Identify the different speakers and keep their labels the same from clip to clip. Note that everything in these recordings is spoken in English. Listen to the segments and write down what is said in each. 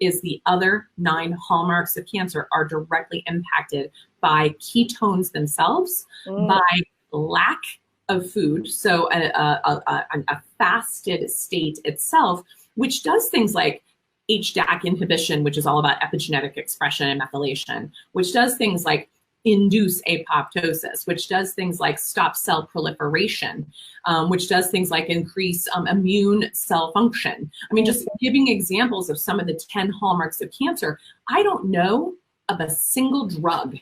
Speaker 1: is the other 9 hallmarks of cancer are directly impacted by ketones themselves, by lack of food, so a fasted state itself, which does things like HDAC inhibition, which is all about epigenetic expression and methylation, which does things like induce apoptosis, which does things like stop cell proliferation, which does things like increase immune cell function. I mean, just giving examples of some of the 10 hallmarks of cancer, I don't know of a single drug.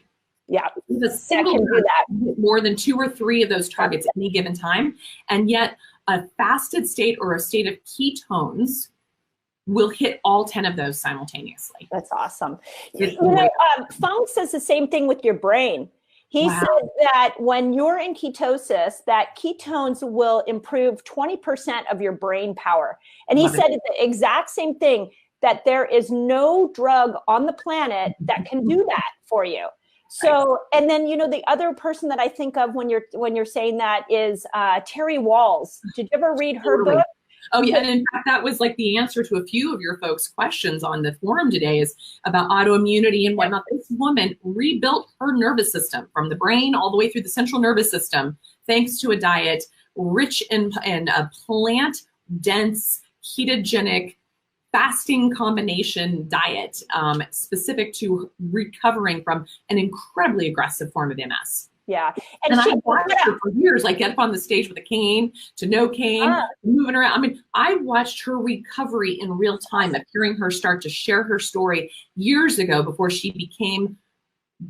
Speaker 2: Yeah,
Speaker 1: the single drug more than 2 or 3 of those targets at any given time. And yet a fasted state or a state of ketones will hit all 10 of those simultaneously.
Speaker 2: That's awesome. Fung says the same thing with your brain. He said that when you're in ketosis, that ketones will improve 20% of your brain power. And he said the exact same thing, that there is no drug on the planet that can do that for you. So, and then, you know, the other person that I think of when you're saying that is Terry Walls. Did you ever read her book?
Speaker 1: Oh, yeah. And in fact, that was like the answer to a few of your folks' questions on the forum today, is about autoimmunity and whatnot. This woman rebuilt her nervous system from the brain all the way through the central nervous system, thanks to a diet rich in a plant-dense, ketogenic, fasting combination diet, specific to recovering from an incredibly aggressive form of MS.
Speaker 2: Yeah.
Speaker 1: And I watched her for years, like get up on the stage with a cane to no cane, moving around. I mean, I watched her recovery in real time, of hearing her start to share her story years ago before she became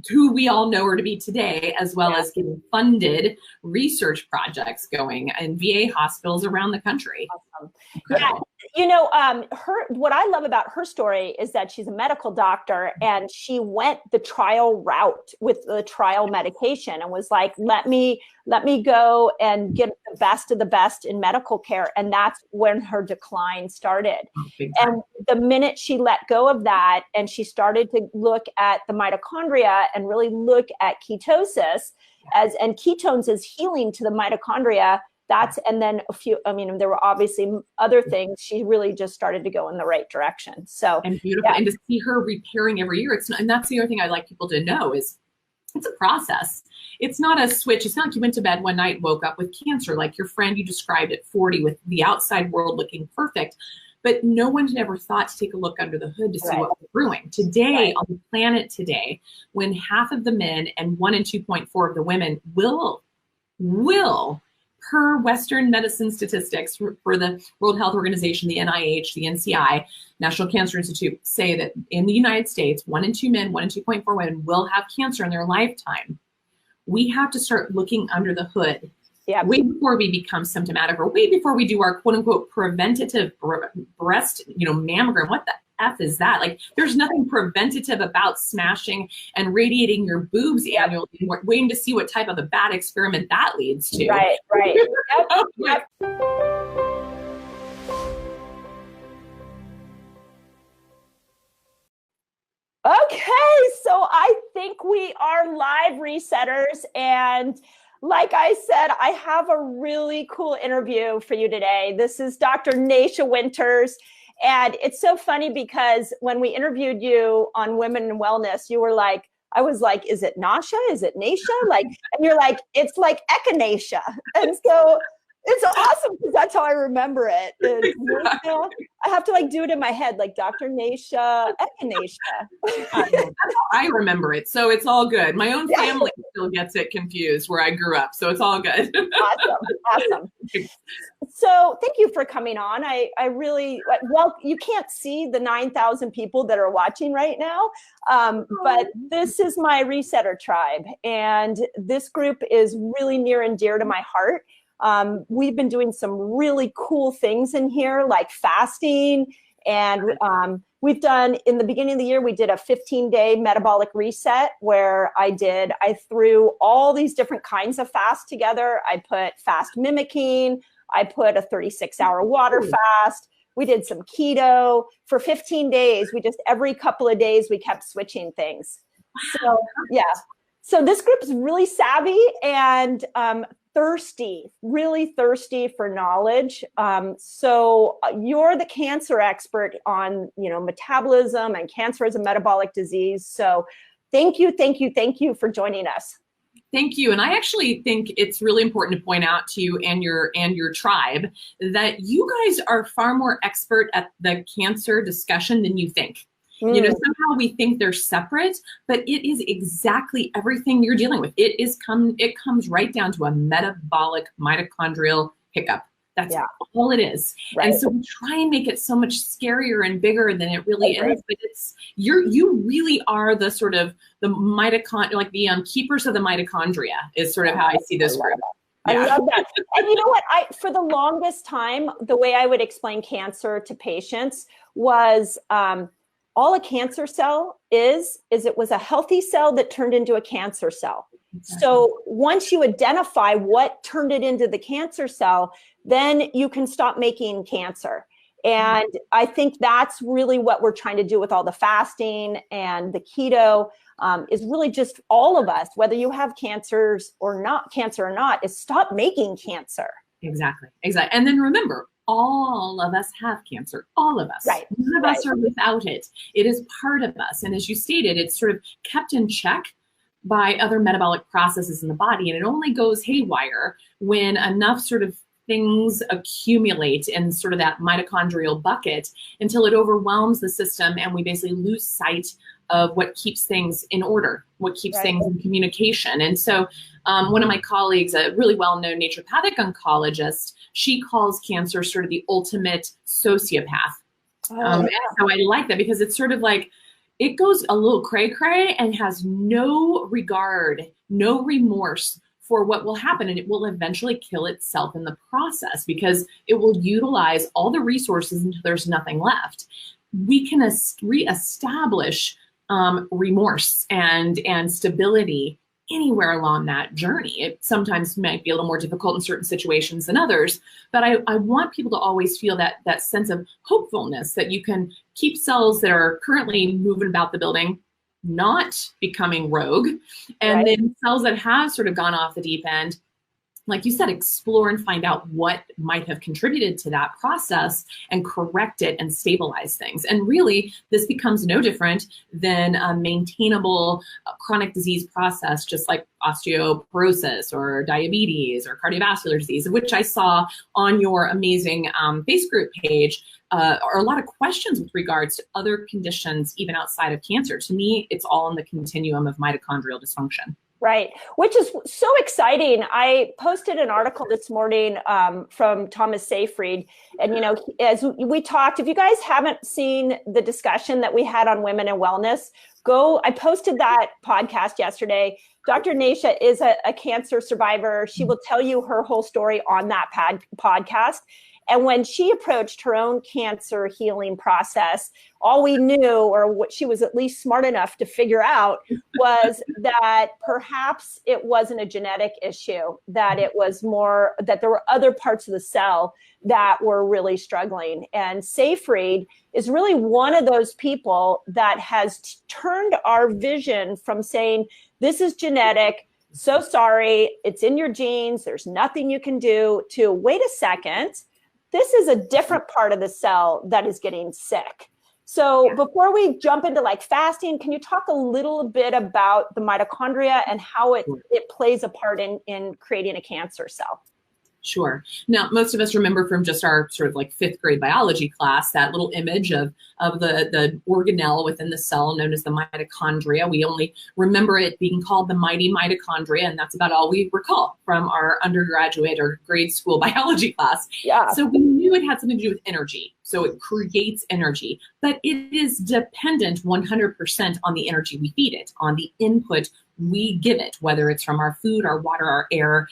Speaker 1: who we all know her to be today, as well as getting funded research projects going in VA hospitals around the country.
Speaker 2: Awesome. Yeah. You know, what I love about her story is that she's a medical doctor, and she went the trial route with the trial medication and was like, let me go and get the best of the best in medical care. And that's when her decline started. And the minute she let go of that and she started to look at the mitochondria and really look at ketosis and ketones as healing to the mitochondria, and then there were obviously other things. She really just started to go in the right direction. So,
Speaker 1: and beautiful. And to see her repairing every year. And that's the other thing I'd like people to know is it's a process. It's not a switch. It's not like you went to bed one night and woke up with cancer, like your friend you described at 40 with the outside world looking perfect. But no one had ever thought to take a look under the hood to see what was brewing. Today, on the planet today, when half of the men and 1 in 2.4 of the women will per Western medicine statistics for the World Health Organization, the NIH, the NCI, National Cancer Institute, say that in the United States, 1 in 2 men, 1 in 2.4 women will have cancer in their lifetime. We have to start looking under the hood way before we become symptomatic, or way before we do our quote unquote preventative breast, mammogram. What the F is that? Like, there's nothing preventative about smashing and radiating your boobs annually and waiting to see what type of a bad experiment that leads to.
Speaker 2: Right. Yep. Okay, so I think we are live, resetters, and like I said, I have a really cool interview for you today. This is Dr. Natia Winters. And it's so funny because when we interviewed you on Women in Wellness, you were like, I was like, is it Nasha? Is it Natia? Like, and you're like, it's like echinacea. And so it's awesome because that's how I remember it. I have to do it in my head, like Dr. Natia, echinacea.
Speaker 1: I remember it. So it's all good. My own family still gets it confused where I grew up. So it's all good.
Speaker 2: Awesome. So thank you for coming on. I really, you can't see the 9,000 people that are watching right now, but this is my Resetter tribe. And this group is really near and dear to my heart. We've been doing some really cool things in here, like fasting. And we've done, in the beginning of the year, we did a 15-day metabolic reset where I threw all these different kinds of fast together. I put fast mimicking. I put a 36-hour water fast. We did some keto for 15 days. Every couple of days, we kept switching things. So, yeah. So this group is really savvy, and really thirsty for knowledge. So you're the cancer expert on, metabolism and cancer as a metabolic disease. So thank you for joining us.
Speaker 1: Thank you. And I actually think it's really important to point out to you and your tribe that you guys are far more expert at the cancer discussion than you think. Somehow we think they're separate, but it is exactly everything you're dealing with. It comes right down to a metabolic mitochondrial hiccup. That's all it is. Right. And so we try and make it so much scarier and bigger than it really is. But you really are the sort of the mitochondria, like the keepers of the mitochondria is sort of how I see this group.
Speaker 2: I love that. And you know what? For the longest time, the way I would explain cancer to patients was all a cancer cell is it was a healthy cell that turned into a cancer cell. Exactly. So once you identify what turned it into the cancer cell, then you can stop making cancer. And I think that's really what we're trying to do with all the fasting and the keto, is really just all of us, whether you have cancer or not, is stop making cancer.
Speaker 1: Exactly. And then remember, all of us have cancer, all of us.
Speaker 2: Right.
Speaker 1: None of us are without it. It is part of us. And as you stated, it's sort of kept in check by other metabolic processes in the body. And it only goes haywire when enough sort of things accumulate in sort of that mitochondrial bucket until it overwhelms the system and we basically lose sight of what keeps things in order, what keeps things in communication. And so one of my colleagues, a really well-known naturopathic oncologist, she calls cancer sort of the ultimate sociopath. And so I like that because it's sort of like, it goes a little cray-cray and has no regard, no remorse for what will happen. And it will eventually kill itself in the process because it will utilize all the resources until there's nothing left. We can reestablish remorse and stability anywhere along that journey. It sometimes might be a little more difficult in certain situations than others, but I want people to always feel that sense of hopefulness that you can keep cells that are currently moving about the building not becoming rogue, and then cells that have sort of gone off the deep end, like you said, explore and find out what might have contributed to that process and correct it and stabilize things. And really, this becomes no different than a maintainable chronic disease process, just like osteoporosis or diabetes or cardiovascular disease, which I saw on your amazing face group page. Are a lot of questions with regards to other conditions, even outside of cancer. To me, it's all in the continuum of mitochondrial dysfunction.
Speaker 2: Right, which is so exciting. I posted an article this morning from Thomas Seyfried. And, as we talked, if you guys haven't seen the discussion that we had on women and wellness, I posted that podcast yesterday. Dr. Natia is a cancer survivor. She will tell you her whole story on that podcast. And when she approached her own cancer healing process, all we knew, or what she was at least smart enough to figure out, was that perhaps it wasn't a genetic issue, that it was more that there were other parts of the cell that were really struggling. And Seyfried is really one of those people that has turned our vision from saying, this is genetic, so sorry, it's in your genes, there's nothing you can do, to wait a second, this is a different part of the cell that is getting sick. So before we jump into like fasting, can you talk a little bit about the mitochondria and how it plays a part in creating a cancer cell?
Speaker 1: Sure. Now, most of us remember from just our sort of like 5th grade biology class, that little image of the organelle within the cell known as the mitochondria. We only remember it being called the mighty mitochondria, and that's about all we recall from our undergraduate or grade school biology class. Yeah. So we knew it had something to do with energy. So it creates energy, but it is dependent 100% on the energy we feed it, on the input we give it, whether it's from our food, our water, our air,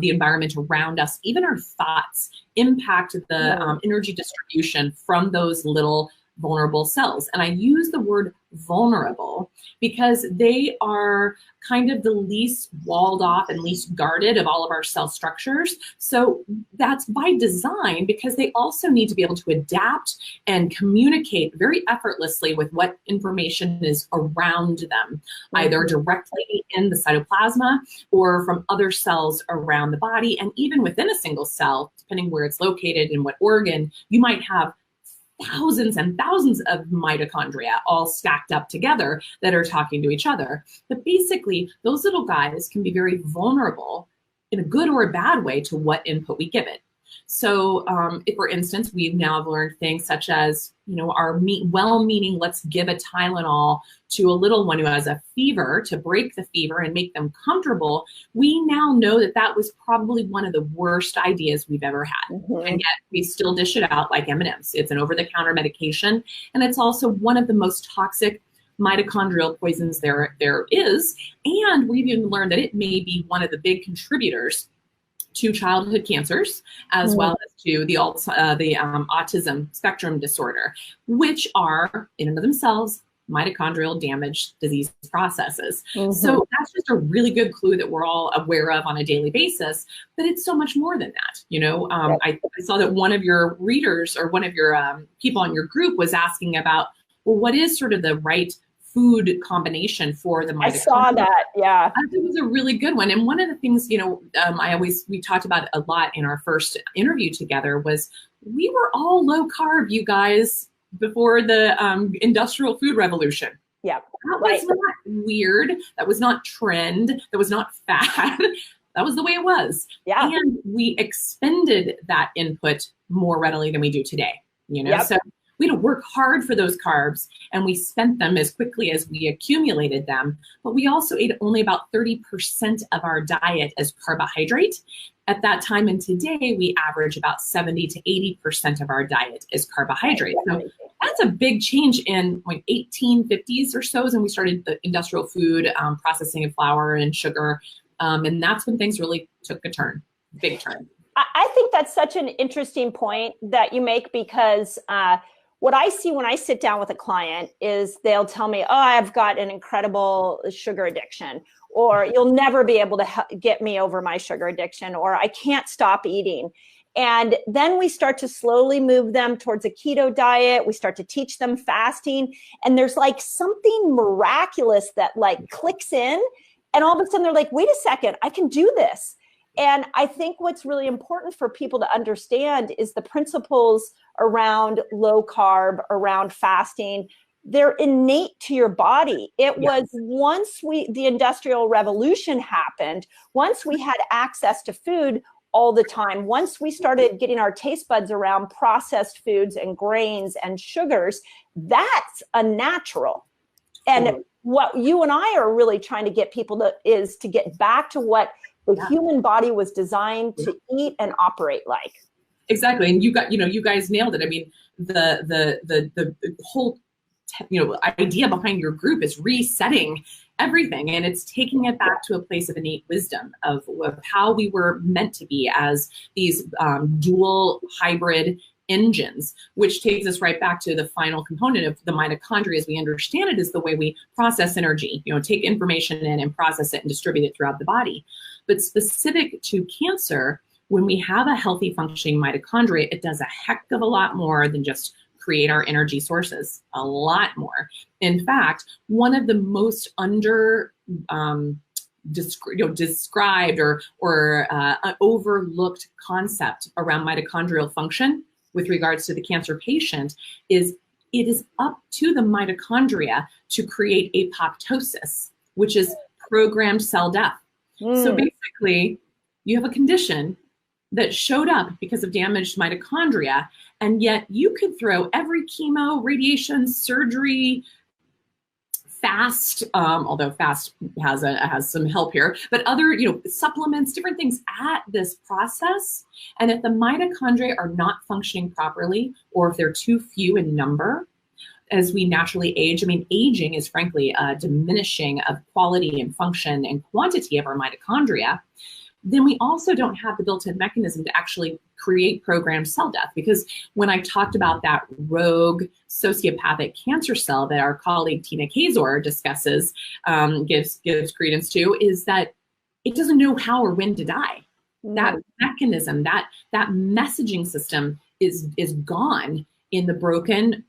Speaker 1: the environment around us, even our thoughts impact the energy distribution from those little vulnerable cells. And I use the word vulnerable because they are kind of the least walled off and least guarded of all of our cell structures. So that's by design, because they also need to be able to adapt and communicate very effortlessly with what information is around them, either directly in the cytoplasma or from other cells around the body. And even within a single cell, depending where it's located and what organ, you might have thousands and thousands of mitochondria all stacked up together that are talking to each other. But basically, those little guys can be very vulnerable in a good or a bad way to what input we give it. So if, for instance, we've now learned things such as, our well-meaning, let's give a Tylenol to a little one who has a fever to break the fever and make them comfortable, we now know that that was probably one of the worst ideas we've ever had. And yet we still dish it out like M&Ms. It's an over-the-counter medication, and it's also one of the most toxic mitochondrial poisons there is. And we've even learned that it may be one of the big contributors to childhood cancers, as well as to the autism spectrum disorder, which are in and of themselves mitochondrial damage disease processes. So that's just a really good clue that we're all aware of on a daily basis, but it's so much more than that. I saw that one of your readers or one of your people on your group was asking about, well, what is sort of the right food combination for the mitochondria? I
Speaker 2: saw that, yeah.
Speaker 1: It was a really good one. And one of the things, we talked about a lot in our first interview together was we were all low carb, you guys, before the industrial food revolution.
Speaker 2: Yeah.
Speaker 1: That was not weird. That was not trend. That was not fad. That was the way it was.
Speaker 2: Yeah.
Speaker 1: And we expended that input more readily than we do today. So we had to work hard for those carbs, and we spent them as quickly as we accumulated them. But we also ate only about 30% of our diet as carbohydrate at that time. And today we average about 70 to 80% of our diet is carbohydrate. So that's a big change in 1850s or so, and we started the industrial food processing of flour and sugar. And that's when things really took a turn, big turn.
Speaker 2: I think that's such an interesting point that you make, because what I see when I sit down with a client is they'll tell me, oh, I've got an incredible sugar addiction, or you'll never be able to get me over my sugar addiction, or I can't stop eating. And then we start to slowly move them towards a keto diet. We start to teach them fasting. And there's like something miraculous that like clicks in. And all of a sudden they're like, wait a second, I can do this. And I think what's really important for people to understand is the principles around low carb, around fasting. They're innate to your body. It was once the Industrial Revolution happened, once we had access to food all the time, once we started getting our taste buds around processed foods and grains and sugars, that's unnatural. And what you and I are really trying to get people to is to get back to what the human body was designed to eat and operate like.
Speaker 1: Exactly. And you guys nailed it. I mean, the whole, idea behind your group is resetting everything. And it's taking it back to a place of innate wisdom of how we were meant to be as these dual hybrid engines, which takes us right back to the final component of the mitochondria as we understand it, is the way we process energy, take information in and process it and distribute it throughout the body. But specific to cancer, when we have a healthy functioning mitochondria, it does a heck of a lot more than just create our energy sources, a lot more. In fact, one of the most described or overlooked concept around mitochondrial function with regards to the cancer patient is it is up to the mitochondria to create apoptosis, which is programmed cell death. So basically, you have a condition that showed up because of damaged mitochondria, and yet you could throw every chemo, radiation, surgery, fast, although fast has some help here, but other supplements, different things at this process. And if the mitochondria are not functioning properly, or if they're too few in number, as we naturally age, aging is frankly a diminishing of quality and function and quantity of our mitochondria, then we also don't have the built-in mechanism to actually create programmed cell death. Because when I talked about that rogue sociopathic cancer cell that our colleague Tina Kazor discusses, gives credence to, is that it doesn't know how or when to die. That mechanism, that messaging system is gone in the broken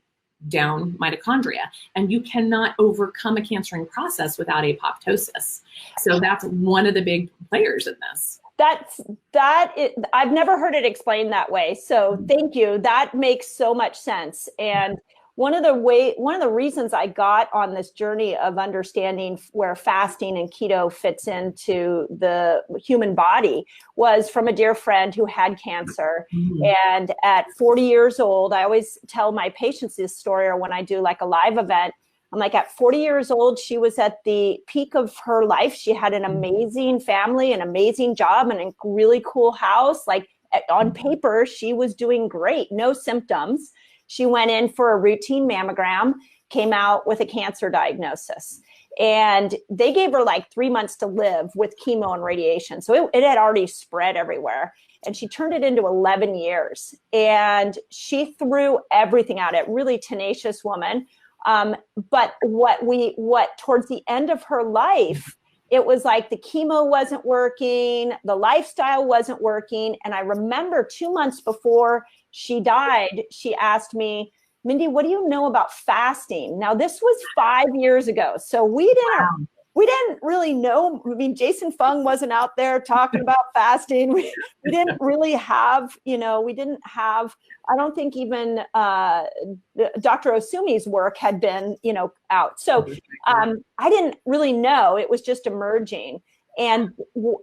Speaker 1: down mitochondria, and you cannot overcome a cancering process without apoptosis. So that's one of the big players in this. I've never heard it explained that way. So thank you. That makes so much sense. And one of the reasons I got on this journey of understanding where fasting and keto fits into the human body was from a dear friend who had cancer. And at 40 years old, I always tell my patients this story, or when I do like a live event, I'm like, at 40 years old, she was at the peak of her life. She had an amazing family, an amazing job, and a really cool house. Like on paper, she was doing great, no symptoms. She went in for a routine mammogram, came out with a cancer diagnosis. And they gave her like 3 months to live with chemo and radiation. So it had already spread everywhere. And she turned it into 11 years. And she threw everything at it, really tenacious woman. But what towards the end of her life, it was like the chemo wasn't working, the lifestyle wasn't working. And I remember 2 months before she died, she asked me, Mindy, what do you know about fasting? Now, this was 5 years ago. So we didn't really know. I mean, Jason Fung wasn't out there talking about fasting. We didn't really have, I don't think even Dr. Osumi's work had been, out. So I didn't really know. It was just emerging. And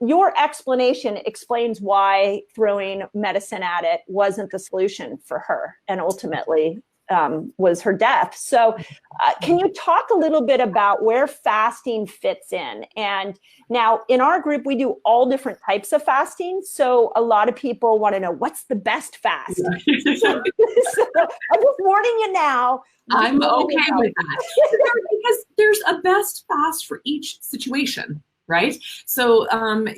Speaker 1: your explanation explains why throwing medicine at it wasn't the solution for her, and ultimately was her death. So can you talk a little bit about where fasting fits in? And now in our group, we do all different types of fasting. So a lot of people want to know, what's the best fast? So I'm just warning you now. I'm okay with that. Because there's a best fast for each situation. Right? So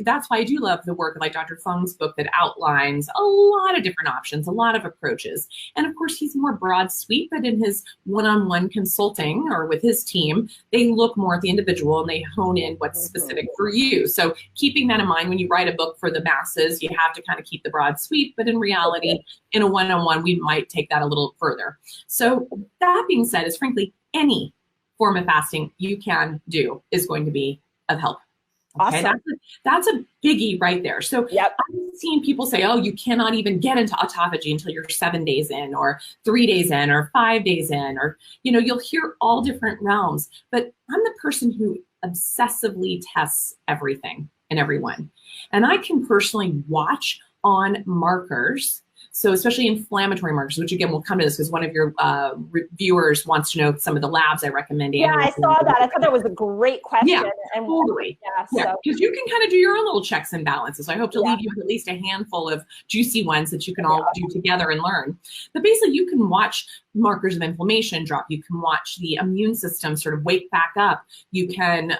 Speaker 1: that's why I do love the work like Dr. Fung's book that outlines a lot of different options, a lot of approaches. And of course, he's more broad sweep, but in his one-on-one consulting or with his team, they look more at the individual and they hone in what's specific for you. So keeping that in mind, when you write a book for the masses, you have to kind of keep the broad sweep, but in reality, in a one-on-one, we might take that a little further. So that being said, is frankly, any form of fasting you can do is going to be of help. Okay,
Speaker 2: awesome.
Speaker 1: That's a biggie right there. So I've seen people say, oh, you cannot even get into autophagy until you're 7 days in or 3 days in or 5 days in, or, you'll hear all different realms. But I'm the person who obsessively tests everything and everyone. And I can personally watch on markers. So especially inflammatory markers, which again, we'll come to this because one of your viewers wants to know some of the labs I recommend.
Speaker 2: Yeah, I saw that. I thought that was a great question.
Speaker 1: Yeah, totally. Yeah, because you can kind of do your own little checks and balances. I hope to leave you with at least a handful of juicy ones that you can all do together and learn. But basically, you can watch markers of inflammation drop. You can watch the immune system sort of wake back up. You can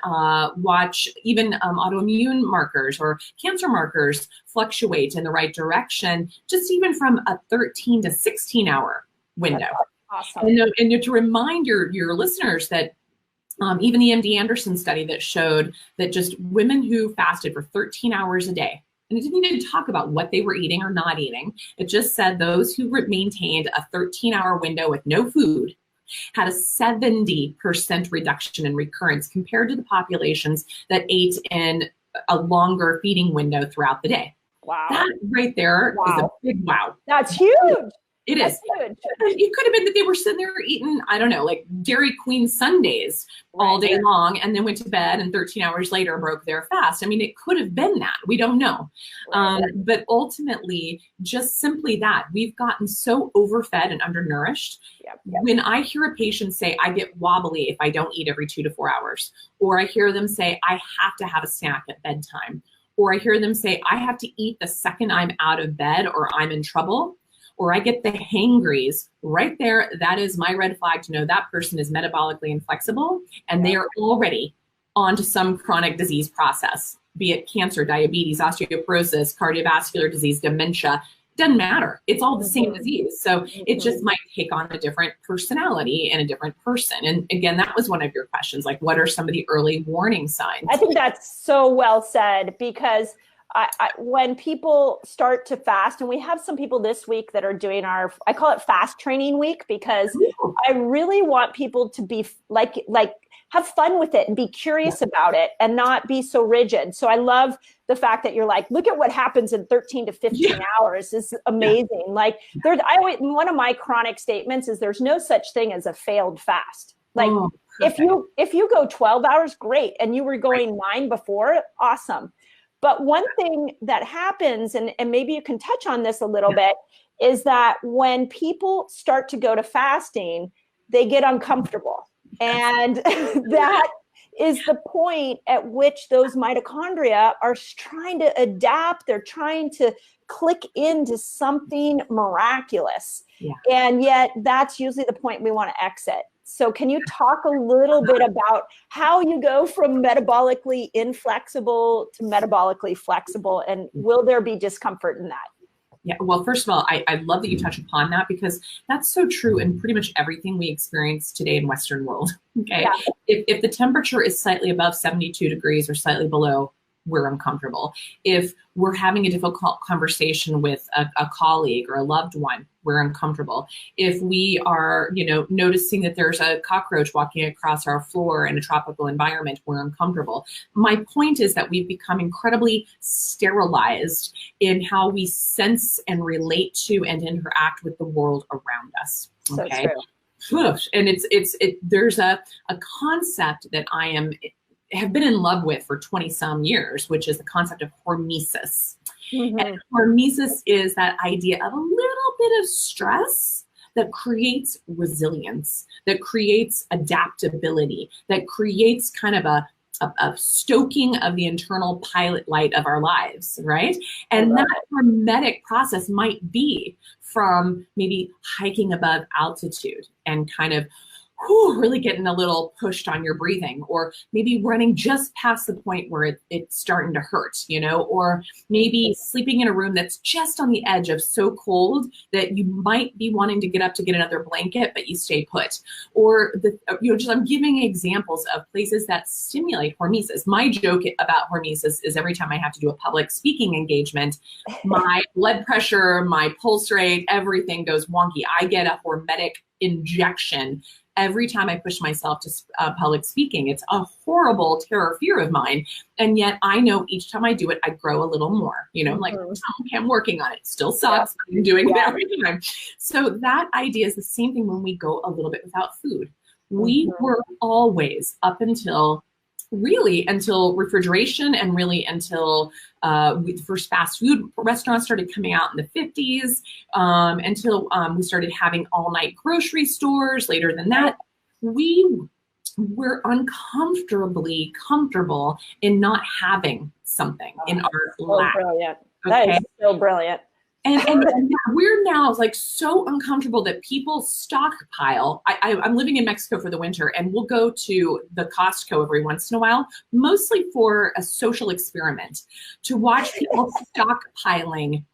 Speaker 1: watch even autoimmune markers or cancer markers fluctuate in the right direction, just even from a 13 to 16 hour window.
Speaker 2: That's awesome.
Speaker 1: And to remind your listeners that even the MD Anderson study that showed that just women who fasted for 13 hours a day, and it didn't even talk about what they were eating or not eating. It just said those who maintained a 13-hour window with no food had a 70% reduction in recurrence compared to the populations that ate in a longer feeding window throughout the day.
Speaker 2: Wow.
Speaker 1: That right there is a big wow.
Speaker 2: That's huge.
Speaker 1: It is. It could have been that they were sitting there eating, I don't know, like Dairy Queen sundaes all day long and then went to bed and 13 hours later broke their fast. I mean, it could have been that. We don't know. But ultimately, just simply that. We've gotten so overfed and undernourished. When I hear a patient say, I get wobbly if I don't eat every 2 to 4 hours, or I hear them say, I have to have a snack at bedtime, or I hear them say, I have to eat the second I'm out of bed or I'm in trouble, or I get the hangries, right there, that is my red flag to know that person is metabolically inflexible and they are already onto some chronic disease process, be it cancer, diabetes, osteoporosis, cardiovascular disease, dementia, doesn't matter. It's all the same disease. So it just might take on a different personality in a different person. And again, that was one of your questions, like what are some of the early warning signs?
Speaker 2: I think that's so well said, because when people start to fast, and we have some people this week that are doing I call it fast training week, because I really want people to be like have fun with it and be curious about it and not be so rigid. So I love the fact that you're like, look at what happens in 13 to 15 hours. This is amazing. Like one of my chronic statements is there's no such thing as a failed fast. Like if you go 12 hours, great. And you were going 9 before, awesome. But one thing that happens, and maybe you can touch on this a little bit, is that when people start to go to fasting, they get uncomfortable. And that is the point at which those mitochondria are trying to adapt. They're trying to click into something miraculous. Yeah. And yet that's usually the point we want to exit. So can you talk a little bit about how you go from metabolically inflexible to metabolically flexible, and will there be discomfort in that?
Speaker 1: Yeah, well, first of all, I love that you touch upon that, because that's so true in pretty much everything we experience today in Western world. Okay, yeah. If the temperature is slightly above 72 degrees or slightly below, we're uncomfortable. If we're having a difficult conversation with a colleague or a loved one, we're uncomfortable. If we are, noticing that there's a cockroach walking across our floor in a tropical environment, we're uncomfortable. My point is that we've become incredibly sterilized in how we sense and relate to and interact with the world around us. Okay. So true. And there's a concept that I have been in love with for 20 some years, which is the concept of hormesis. Mm-hmm. And hormesis is that idea of a little bit of stress that creates resilience, that creates adaptability, that creates kind of a stoking of the internal pilot light of our lives, right? And that hormetic process might be from maybe hiking above altitude and kind of really getting a little pushed on your breathing, or maybe running just past the point where it's starting to hurt, or maybe sleeping in a room that's just on the edge of so cold that you might be wanting to get up to get another blanket, but you stay put. Or I'm giving examples of places that stimulate hormesis. My joke about hormesis is every time I have to do a public speaking engagement, my blood pressure, my pulse rate, everything goes wonky. I get a hormetic injection every time I push myself to public speaking. It's a horrible terror fear of mine. And yet I know each time I do it, I grow a little more, like, okay, I'm working on it. Still sucks, but I'm doing it every time. So that idea is the same thing when we go a little bit without food. We were always, up until refrigeration, and really until the first fast food restaurants started coming out in the 50s, until we started having all-night grocery stores. Later than that, we were uncomfortably comfortable in not having something in our life.
Speaker 2: Brilliant. Okay? That is so brilliant.
Speaker 1: And we're now like so uncomfortable that people stockpile. I'm living in Mexico for the winter, and we'll go to the Costco every once in a while, mostly for a social experiment, to watch people stockpiling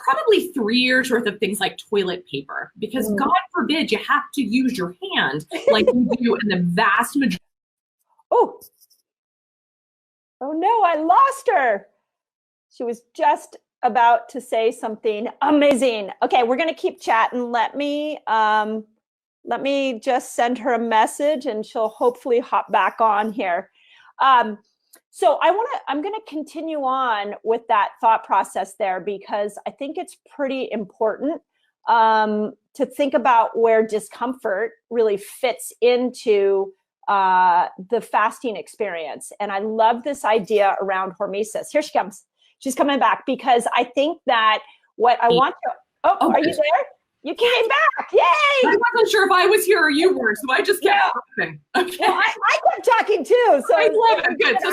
Speaker 1: probably 3 years worth of things like toilet paper, because God forbid you have to use your hand like you do in the vast majority.
Speaker 2: Oh no, I lost her. She was just about to say something amazing. Okay, we're going to keep chatting. Let me just send her a message, and she'll hopefully hop back on here. So I'm going to continue on with that thought process there, because I think it's pretty important to think about where discomfort really fits into the fasting experience. And I love this idea around hormesis. Here she comes. She's coming back, because I think that what I want to... Oh, are you there? You came back. Yay!
Speaker 1: I wasn't sure if I was here or you were, so I just kept talking. Okay.
Speaker 2: Well, I kept talking too. So
Speaker 1: I love it. Good. So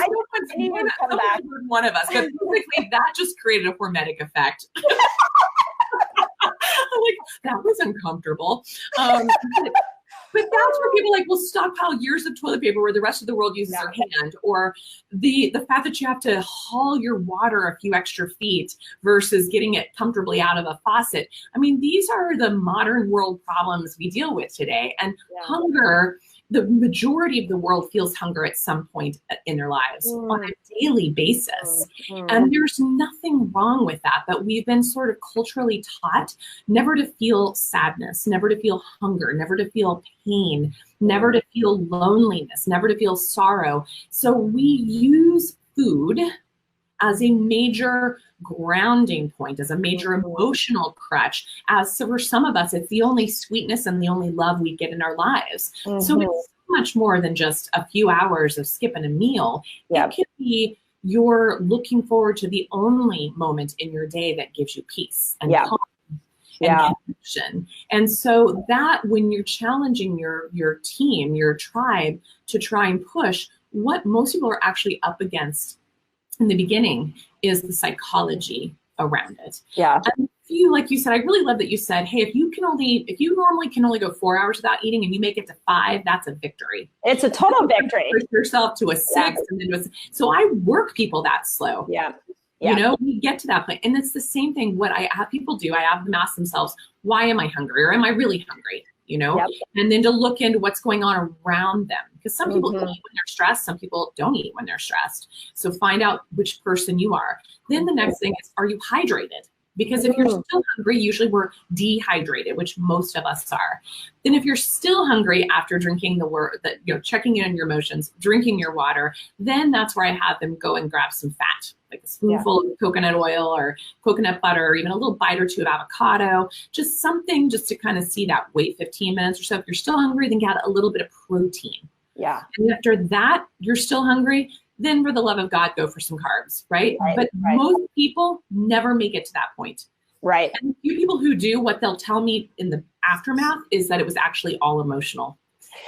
Speaker 1: one of us. But basically, that just created a hormetic effect. Like, that was uncomfortable. But that's where people will stockpile years of toilet paper where the rest of the world uses their hand, or the fact that you have to haul your water a few extra feet versus getting it comfortably out of a faucet. I mean, these are the modern world problems we deal with today. And hunger, the majority of the world feels hunger at some point in their lives on a daily basis. And there's nothing wrong with that, but we've been sort of culturally taught never to feel sadness, never to feel hunger, never to feel pain, never to feel loneliness, never to feel sorrow. So we use food as a major grounding point, as a major emotional crutch. So for some of us, it's the only sweetness and the only love we get in our lives. So it's so much more than just a few hours of skipping a meal. It can be you're looking forward to the only moment in your day that gives you peace and calm and connection. And so that when you're challenging your team, your tribe to try and push, what most people are actually up against in the beginning is the psychology around it. And you, like you said, I really love that you said, hey, if you normally can only go 4 hours without eating and you make it to 5, that's a victory.
Speaker 2: It's a total victory.
Speaker 1: Push yourself to a 6 and then so I work people that slow. You know, we get to that point. And it's the same thing. What I have people do, I have them ask themselves, why am I hungry? Or am I really hungry? You know, and then to look into what's going on around them. Because some people eat when they're stressed. Some people don't eat when they're stressed. So find out which person you are. Then the next thing is, are you hydrated? Because if you're still hungry, usually we're dehydrated, which most of us are. Then if you're still hungry after drinking checking in on your emotions, drinking your water, then that's where I have them go and grab some fat, like a spoonful of coconut oil or coconut butter, or even a little bite or two of avocado, just something just to kind of see that. Wait 15 minutes or so. If you're still hungry, then get a little bit of protein. And after that, you're still hungry, then for the love of God, go for some carbs, right? But most people never make it to that point. And the few people who do, what they'll tell me in the aftermath is that it was actually all emotional.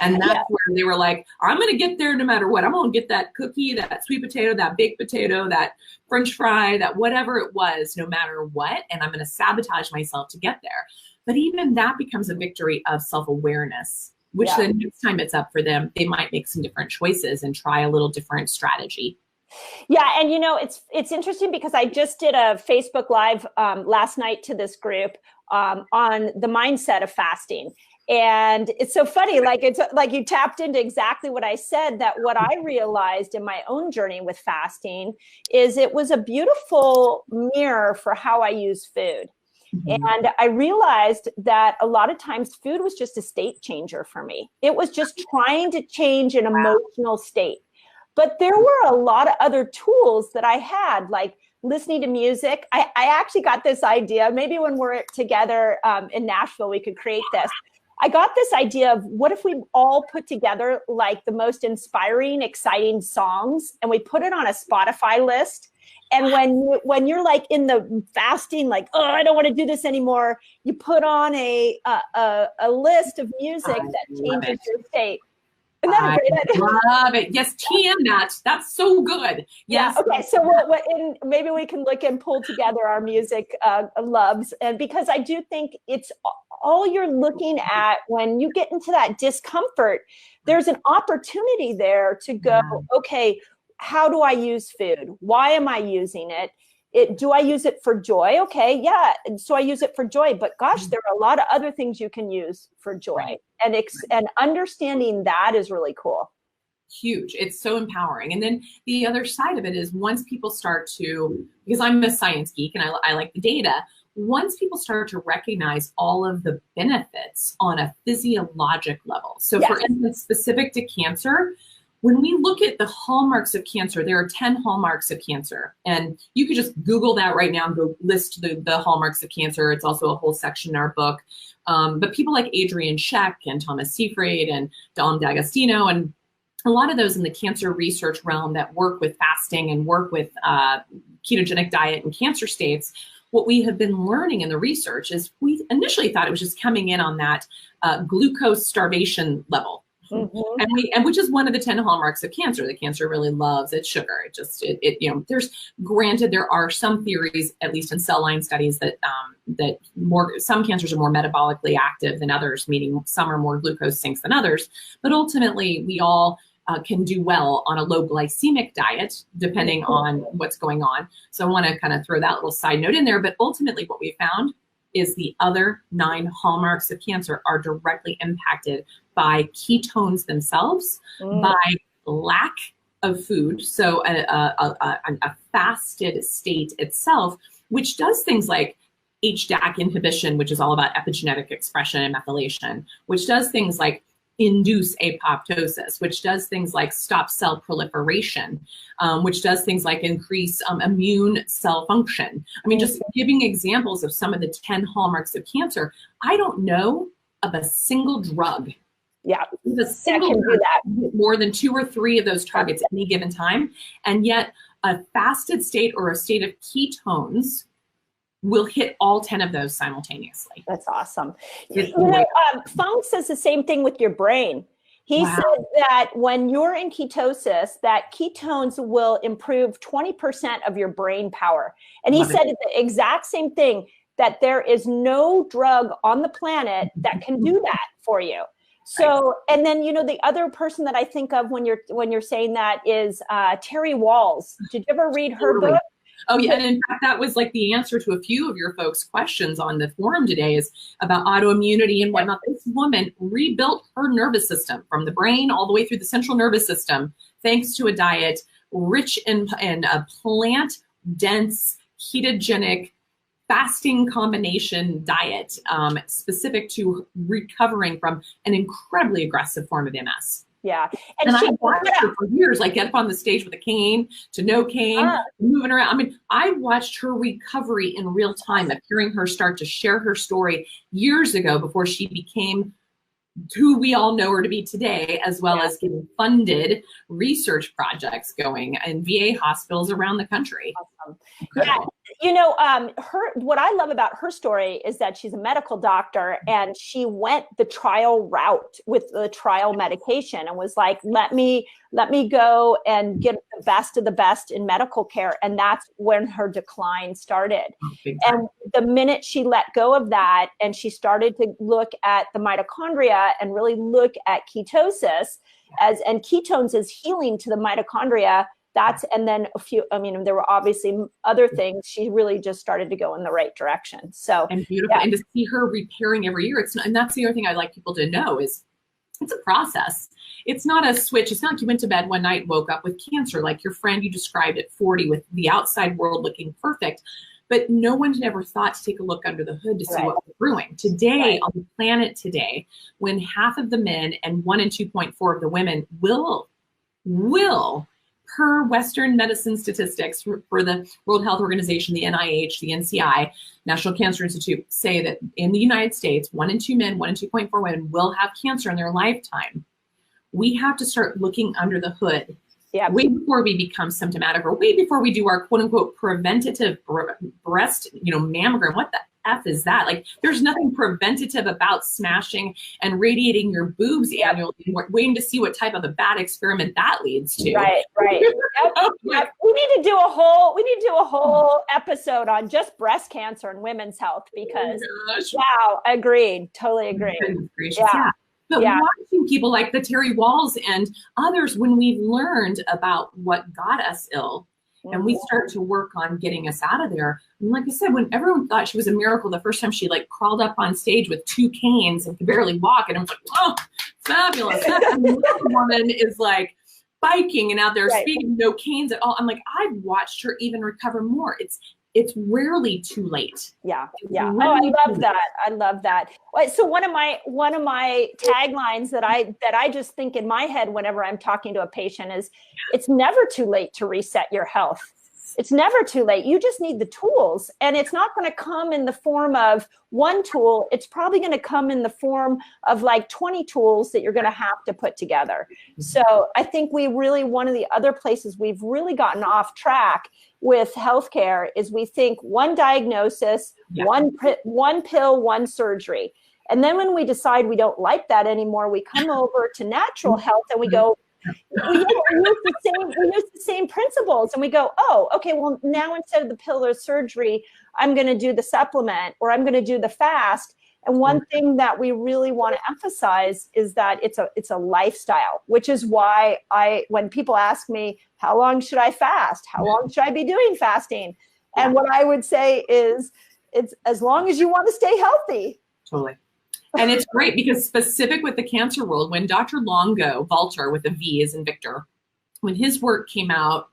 Speaker 1: And that's where they were like, I'm going to get there no matter what. I'm going to get that cookie, that sweet potato, that baked potato, that French fry, that whatever it was, no matter what. And I'm going to sabotage myself to get there. But even that becomes a victory of self-awareness, which then next time it's up for them, they might make some different choices and try a little different strategy.
Speaker 2: And you know, it's interesting because I just did a Facebook Live last night to this group on the mindset of fasting. And it's so funny, it's like you tapped into exactly what I said, that what I realized in my own journey with fasting is it was a beautiful mirror for how I use food. And I realized that a lot of times food was just a state changer for me. It was just trying to change an emotional state. But there were a lot of other tools that I had, like listening to music. I actually got this idea. Maybe when we're together in Nashville, we could create this. I got this idea of what if we all put together like the most inspiring, exciting songs, and we put it on a Spotify list. And when you're like in the fasting, like, oh, I don't want to do this anymore, you put on a list of music that changes your state. Isn't that a great idea?
Speaker 1: Love it. Yes, TM that. That's so good. Yes.
Speaker 2: Okay. So maybe we can look and pull together our music loves, and because I do think it's all you're looking at when you get into that discomfort. There's an opportunity there to go, okay, how do I use food? Why am I using it? Do I use it for joy? Okay, yeah. And so I use it for joy, but gosh, there are a lot of other things you can use for joy. And understanding that is really cool.
Speaker 1: Huge. It's so empowering. And then the other side of it is once people start to, because I'm a science geek and I like the data, once people start to recognize all of the benefits on a physiologic level. So for instance, specific to cancer, when we look at the hallmarks of cancer, there are 10 hallmarks of cancer. And you could just Google that right now and go list the hallmarks of cancer. It's also a whole section in our book. But people like Adrian Scheck and Thomas Seyfried and Dom D'Agostino and a lot of those in the cancer research realm that work with fasting and work with ketogenic diet and cancer states, what we have been learning in the research is we initially thought it was just coming in on that glucose starvation level. And which is one of the 10 hallmarks of cancer. The cancer really loves its sugar. There are some theories, at least in cell line studies, that some cancers are more metabolically active than others, meaning some are more glucose sinks than others. But ultimately, we all can do well on a low glycemic diet, depending on what's going on. So I want to kind of throw that little side note in there. But ultimately, what we found is the other 9 hallmarks of cancer are directly impacted by ketones themselves, by lack of food, so a fasted state itself, which does things like HDAC inhibition, which is all about epigenetic expression and methylation, which does things like induce apoptosis, which does things like stop cell proliferation, which does things like increase immune cell function. I mean, just giving examples of some of the 10 hallmarks of cancer, I don't know of a single drug.
Speaker 2: Yeah,
Speaker 1: the single drug, more than 2 or 3 of those targets at any given time. And yet a fasted state or a state of ketones will hit all 10 of those simultaneously.
Speaker 2: That's awesome. Fung says the same thing with your brain. He said that when you're in ketosis, that ketones will improve 20% of your brain power. And he said the exact same thing, that there is no drug on the planet that can do that for you. So, and then, the other person that I think of when you're saying that is Terry Walls. Did you ever read her book?
Speaker 1: Oh, yeah. And in fact, that was like the answer to a few of your folks' questions on the forum today, is about autoimmunity and whatnot. This woman rebuilt her nervous system from the brain all the way through the central nervous system, thanks to a diet rich in a plant-dense, ketogenic, fasting combination diet specific to recovering from an incredibly aggressive form of MS.
Speaker 2: Yeah.
Speaker 1: And I watched her for years, like get up on the stage with a cane to no cane, moving around. I mean, I watched her recovery in real time, of hearing her start to share her story years ago before she became who we all know her to be today, as well as getting funded research projects going in VA hospitals around the country.
Speaker 2: Awesome. Yeah. What I love about her story is that she's a medical doctor, and she went the trial route with the trial medication and was like, let me go and get the best of the best in medical care. And that's when her decline started. And the minute she let go of that and she started to look at the mitochondria and really look at ketosis and ketones as healing to the mitochondria, and then there were obviously other things. She really just started to go in the right direction. So,
Speaker 1: and beautiful. And to see her repairing every year, and that's the other thing I'd like people to know is it's a process. It's not a switch. It's not like you went to bed one night, woke up with cancer, like your friend you described at 40 with the outside world looking perfect. But no one had ever thought to take a look under the hood to see what was brewing. Today, on the planet today, when half of the men and 1 in 2.4 of the women will, per Western medicine statistics for the World Health Organization, the NIH, the NCI, National Cancer Institute, say that in the United States, 1 in 2 men, 1 in 2.4 women will have cancer in their lifetime. We have to start looking under the hood way before we become symptomatic, or way before we do our quote unquote preventative breast, mammogram. What the F is that? Like, there's nothing preventative about smashing and radiating your boobs annually, waiting to see what type of a bad experiment that leads to.
Speaker 2: Right. Yep. We need to do a whole episode on just breast cancer and women's health, because agreed. Totally agree.
Speaker 1: But watching people like the Terry Walls and others, when we've learned about what got us ill, and we start to work on getting us out of there. And like I said, when everyone thought she was a miracle, the first time she crawled up on stage with 2 canes and could barely walk, and I was like, oh, fabulous. And the woman is like biking and out there speaking, no canes at all. I'm like, I've watched her even recover more. It's rarely too late.
Speaker 2: Yeah. I love that. So one of my taglines that I just think in my head whenever I'm talking to a patient is, it's never too late to reset your health. It's never too late. You just need the tools, and it's not going to come in the form of one tool. It's probably going to come in the form of like 20 tools that you're going to have to put together. So I think one of the other places we've really gotten off track with healthcare is we think one diagnosis, one pill, one surgery. And then when we decide we don't like that anymore, we come over to natural health and we go, we use the same principles, and we go, oh, okay, well, now instead of the pill or surgery, I'm going to do the supplement, or I'm going to do the fast. And one thing that we really want to emphasize is that it's a lifestyle, which is why when people ask me, how long should I fast? How long should I be doing fasting? And what I would say is, it's as long as you want to stay healthy.
Speaker 1: Totally. And it's great because specific with the cancer world, when Dr. Longo, Walter with a V as in Victor, when his work came out,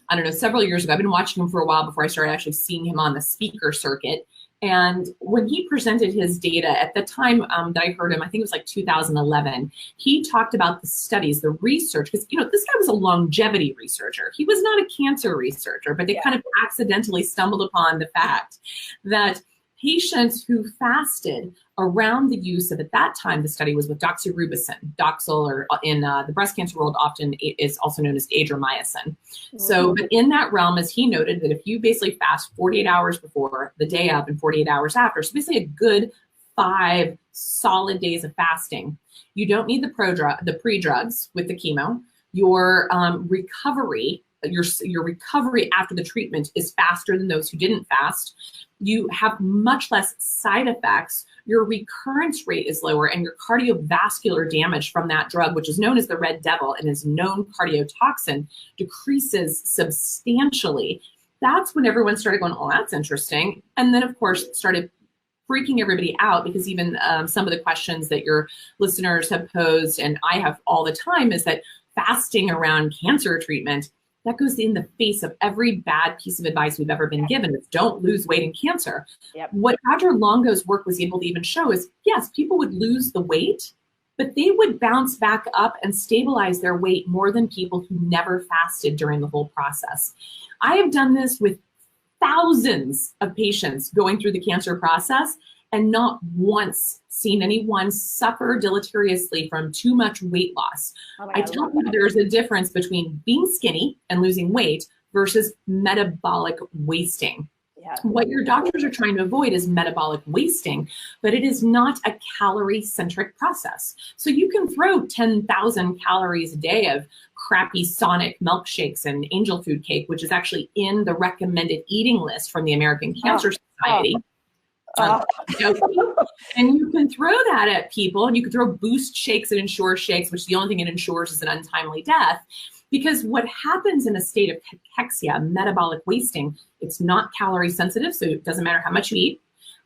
Speaker 1: I don't know, several years ago, I've been watching him for a while before I started actually seeing him on the speaker circuit. And when he presented his data at the time that I heard him, I think it was like 2011, he talked about the studies, the research, because, you know, this guy was a longevity researcher. He was not a cancer researcher, but they kind of accidentally stumbled upon the fact that patients who fasted around the use of, at that time, the study was with doxorubicin, Doxil, or in the breast cancer world often is also known as adriamycin. Mm-hmm. So, but in that realm, as he noted, that if you basically fast 48 hours before, the day of, and 48 hours after, so basically a good 5 solid days of fasting, you don't need the pre-drugs with the chemo. Your recovery, your recovery after the treatment is faster than those who didn't fast. You have much less side effects. Your recurrence rate is lower, and your cardiovascular damage from that drug, which is known as the red devil and is known cardiotoxin, decreases substantially. That's when everyone started going, oh, that's interesting. And then, of course, started freaking everybody out, because even some of the questions that your listeners have posed, and I have all the time, is that fasting around cancer treatment, that goes in the face of every bad piece of advice we've ever been given. Is don't lose weight in cancer. Yep. What Dr. Longo's work was able to even show is, yes, people would lose the weight, but they would bounce back up and stabilize their weight more than people who never fasted during the whole process. I have done this with thousands of patients going through the cancer process, and not once seen anyone suffer deleteriously from too much weight loss. I tell people there's a difference between being skinny and losing weight versus metabolic wasting. Yeah. What your doctors are trying to avoid is metabolic wasting, but it is not a calorie-centric process. So you can throw 10,000 calories a day of crappy Sonic milkshakes and angel food cake, which is actually in the recommended eating list from the American Cancer Society. And you can throw that at people, and you can throw boost shakes and ensure shakes, which the only thing it ensures is an untimely death. Because what happens in a state of cachexia, metabolic wasting, it's not calorie sensitive, so it doesn't matter how much you eat.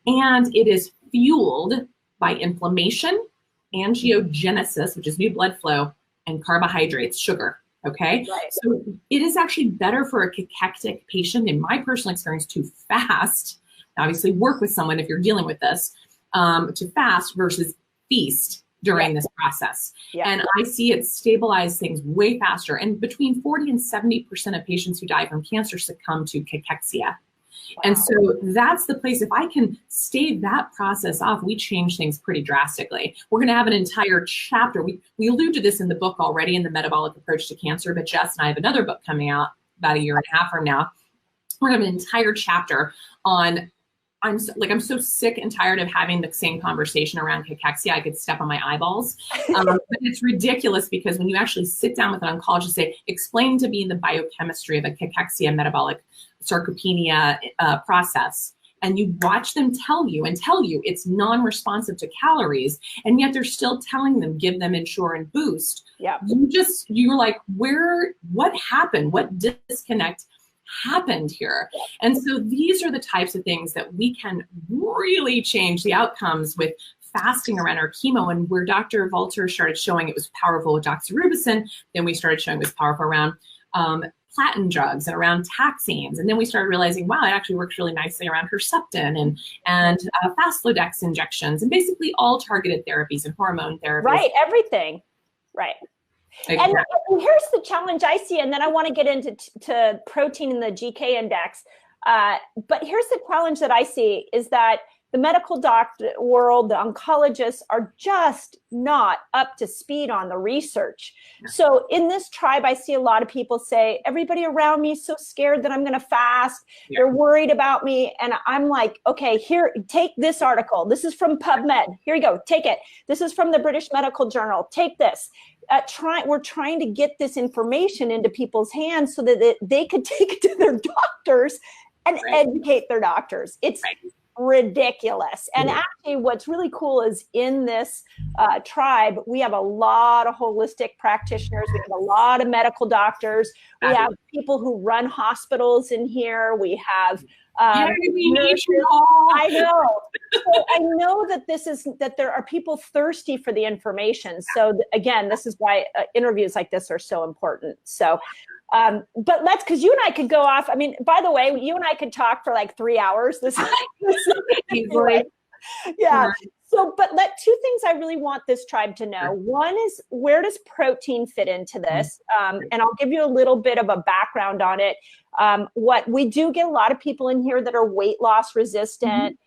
Speaker 1: And it is fueled by inflammation, angiogenesis, which is new blood flow, and carbohydrates, sugar. Okay. Right. So it is actually better for a cachectic patient, in my personal experience, to fast. Obviously work with someone if you're dealing with this, to fast versus feast during this process. And I see it stabilize things way faster. And between 40 and 70% of patients who die from cancer succumb to cachexia. And so that's the place, if I can stave that process off, we change things pretty drastically. We're going to have an entire chapter. We allude to this in the book already, in the metabolic approach to cancer, but Jess and I have another book coming out about a year and a half from now. We're going to have an entire chapter on, I'm so sick and tired of having the same conversation around cachexia. I could step on my eyeballs. But it's ridiculous, because when you actually sit down with an oncologist and say, explain to me the biochemistry of a cachexia metabolic sarcopenia process, and you watch them tell you it's non-responsive to calories, and yet they're still telling them, give them Ensure and Boost. Yeah. You're like, what happened? What disconnect happened here? And so these are the types of things that we can really change the outcomes with fasting around our chemo. And where Dr. Walter started showing it was powerful with doxorubicin, then we started showing it was powerful around platinum drugs and around taxanes. And then we started realizing, wow, it actually works really nicely around Herceptin and Faslodex injections, and basically all targeted therapies and hormone therapies.
Speaker 2: Right, everything. Right. Exactly. And here's the challenge I see, and then I want to get into protein in the GK index. But here's the challenge that I see is that the medical doctor world, the oncologists are just not up to speed on the research. So in this tribe, I see a lot of people say, everybody around me is so scared that I'm going to fast. They're worried about me. And I'm like, okay, here, take this article. This is from PubMed. Here you go. Take it. This is from the British Medical Journal. Take this. We're trying to get this information into people's hands so that they could take it to their doctors and educate their doctors. It's ridiculous. And actually what's really cool is in this tribe, we have a lot of holistic practitioners. We have a lot of medical doctors. We have people who run hospitals in here. We have nurses. I know. So I know that there are people thirsty for the information. So again, this is why interviews like this are so important. So but because you and I could go off. I mean, by the way, you and I could talk for like 3 hours. Anyway. Yeah. So, but two things I really want this tribe to know. One is, where does protein fit into this? And I'll give you a little bit of a background on it. What we do get a lot of people in here that are weight loss resistant.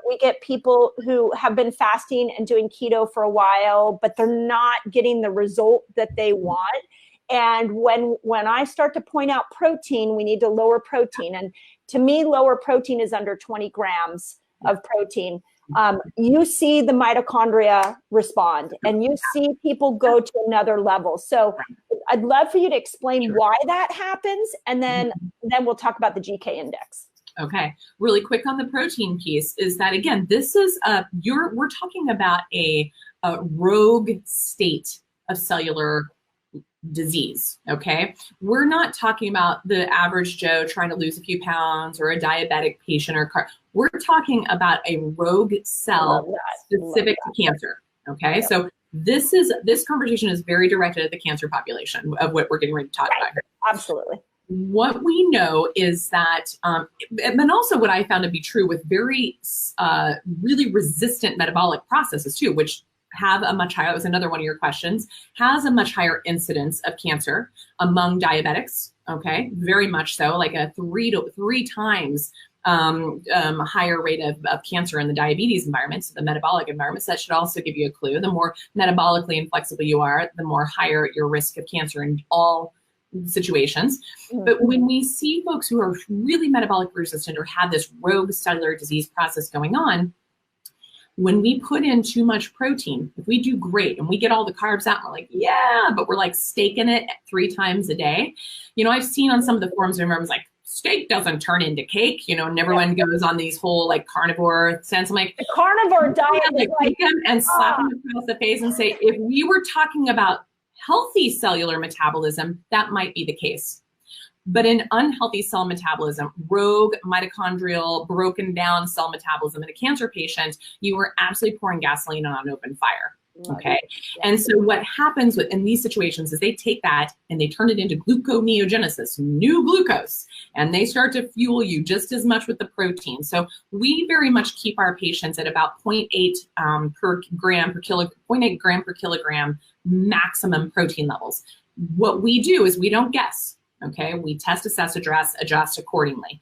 Speaker 2: We get people who have been fasting and doing keto for a while, but they're not getting the result that they want. And when I start to point out protein, we need to lower protein. And to me, lower protein is under 20 grams of protein. You see the mitochondria respond, and you see people go to another level. So I'd love for you to explain why that happens, and then we'll talk about the GK index.
Speaker 1: Okay, really quick on the protein piece is that, again, this is we're talking about a rogue state of cellular disease. Okay, we're not talking about the average Joe trying to lose a few pounds or a diabetic patient we're talking about a rogue cell specific to cancer. Okay, so this conversation is very directed at the cancer population of what we're getting ready to talk about here.
Speaker 2: Absolutely.
Speaker 1: What we know is that, and also what I found to be true with very really resistant metabolic processes too, which have a much higher, that was another one of your questions, has a much higher incidence of cancer among diabetics, okay? Very much so, like a three times higher rate of cancer in the diabetes environment, so the metabolic environment. So that should also give you a clue. The more metabolically inflexible you are, the more higher your risk of cancer in all situations. But when we see folks who are really metabolic resistant or have this rogue cellular disease process going on, when we put in too much protein, if we do great and we get all the carbs out, and we're like, yeah, but we're like staking it 3 times a day. You know, I've seen on some of the forums where everyone's like, steak doesn't turn into cake, you know, and everyone goes on these whole like carnivore sense. I'm like,
Speaker 2: the carnivore diet,
Speaker 1: like, take them and slap them across the face and say, if we were talking about healthy cellular metabolism, that might be the case. But in unhealthy cell metabolism, rogue mitochondrial, broken down cell metabolism in a cancer patient, you are absolutely pouring gasoline on an open fire. Okay. And so what happens in these situations is they take that and they turn it into gluconeogenesis, new glucose, and they start to fuel you just as much with the protein. So we very much keep our patients at about 0.8 gram per kilogram maximum protein levels. What we do is we don't guess. Okay, we test, assess, adjust accordingly.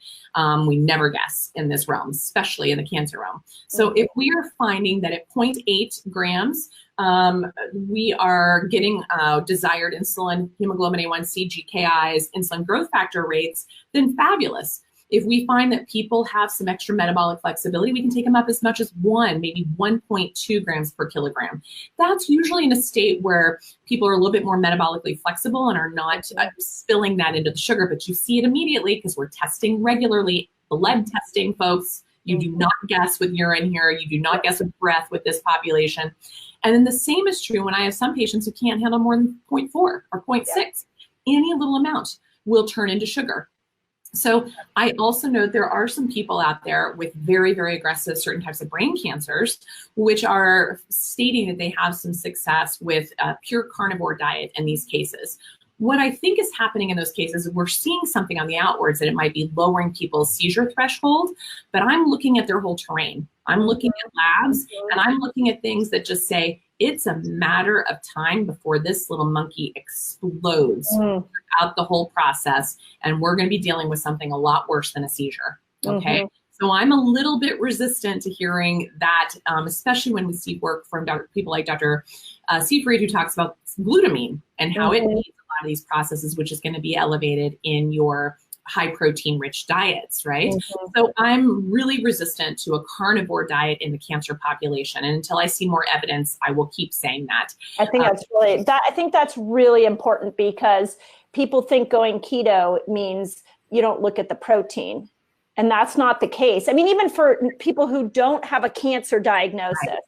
Speaker 1: We never guess in this realm, especially in the cancer realm. So if we are finding that at 0.8 grams, we are getting desired insulin, hemoglobin A1C, GKIs, insulin growth factor rates, then fabulous. If we find that people have some extra metabolic flexibility, we can take them up as much as maybe 1.2 grams per kilogram. That's usually in a state where people are a little bit more metabolically flexible and are not spilling that into the sugar, but you see it immediately because we're testing regularly. Blood testing, folks. You do not guess with urine here. You do not guess with breath with this population. And then the same is true when I have some patients who can't handle more than 0.4 or 0.6. Any little amount will turn into sugar. So I also know there are some people out there with very, very aggressive certain types of brain cancers, which are stating that they have some success with a pure carnivore diet in these cases. What I think is happening in those cases is we're seeing something on the outwards that it might be lowering people's seizure threshold, but I'm looking at their whole terrain. I'm looking at labs and I'm looking at things that just say, it's a matter of time before this little monkey explodes throughout the whole process. And we're going to be dealing with something a lot worse than a seizure. Okay. So I'm a little bit resistant to hearing that, especially when we see work from people like Dr. Seyfried, who talks about glutamine and how it needs a lot of these processes, which is going to be elevated in your high protein rich diets, right? So I'm really resistant to a carnivore diet in the cancer population. And until I see more evidence, I will keep saying that.
Speaker 2: I think that's really important, because people think going keto means you don't look at the protein. And that's not the case. I mean, even for people who don't have a cancer diagnosis,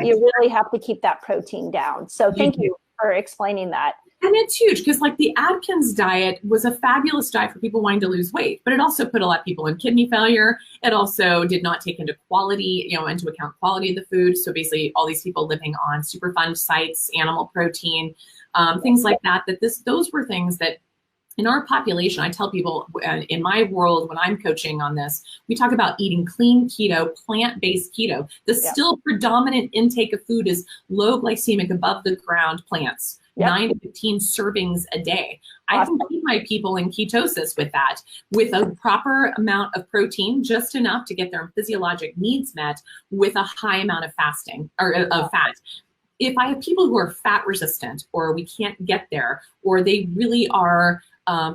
Speaker 2: you really have to keep that protein down. So thank you for explaining that.
Speaker 1: And it's huge, because like the Atkins diet was a fabulous diet for people wanting to lose weight, but it also put a lot of people in kidney failure. It also did not take into into account quality of the food. So basically all these people living on Superfund sites, animal protein, things like that, those were things that in our population, I tell people in my world, when I'm coaching on this, we talk about eating clean keto, plant-based keto. The still predominant intake of food is low glycemic, above the ground plants. 9 to 15 servings a day. I can keep my people in ketosis with that, with a proper amount of protein, just enough to get their physiologic needs met, with a high amount of fasting or of fat. If I have people who are fat resistant, or we can't get there, or they really are,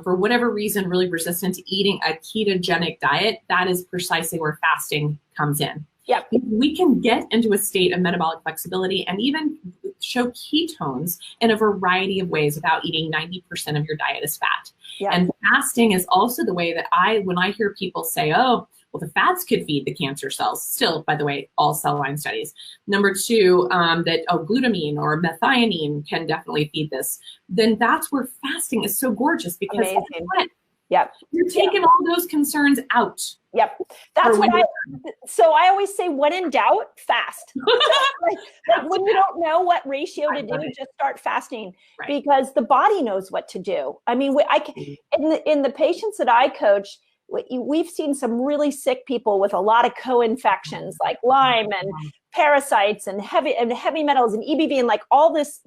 Speaker 1: for whatever reason, really resistant to eating a ketogenic diet, that is precisely where fasting comes in. If we can get into a state of metabolic flexibility and even show ketones in a variety of ways without eating 90% of your diet as fat. And fasting is also the way that when I hear people say, oh, well, the fats could feed the cancer cells. Still, by the way, all cell line studies. Number two, that glutamine or methionine can definitely feed this. Then that's where fasting is so gorgeous, because you're taking all those concerns out.
Speaker 2: That's what I always say, when in doubt, fast. like when you don't know what ratio to do, just start fasting, because the body knows what to do. I mean, in the patients that I coach, we've seen some really sick people with a lot of co-infections like Lyme and parasites and heavy metals and EBV, and like all this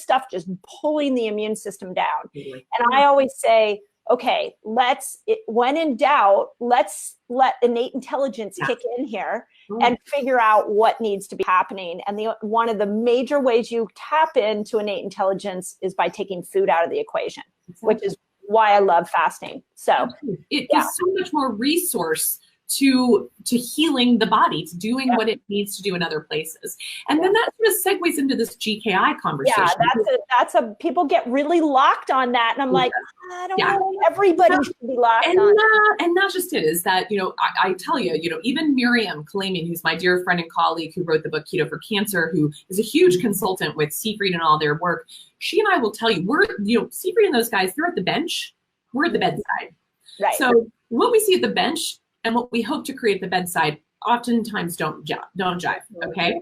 Speaker 2: stuff just pulling the immune system down. And I always say, okay, when in doubt, let's let innate intelligence kick in here and figure out what needs to be happening. And one of the major ways you tap into innate intelligence is by taking food out of the equation, which is why I love fasting. So
Speaker 1: it is so much more resource to healing the body, to doing what it needs to do in other places. And then that sort of segues into this GKI conversation.
Speaker 2: People get really locked on that. And I'm like, I don't know, everybody should be locked on that.
Speaker 1: And that's just it, is that, I tell you, even Miriam Kalamian, who's my dear friend and colleague who wrote the book Keto for Cancer, who is a huge consultant with Seyfried and all their work, she and I will tell you, Seyfried and those guys, they're at the bench, we're at the bedside. So what we see at the bench and what we hope to create at the bedside oftentimes don't jive, okay?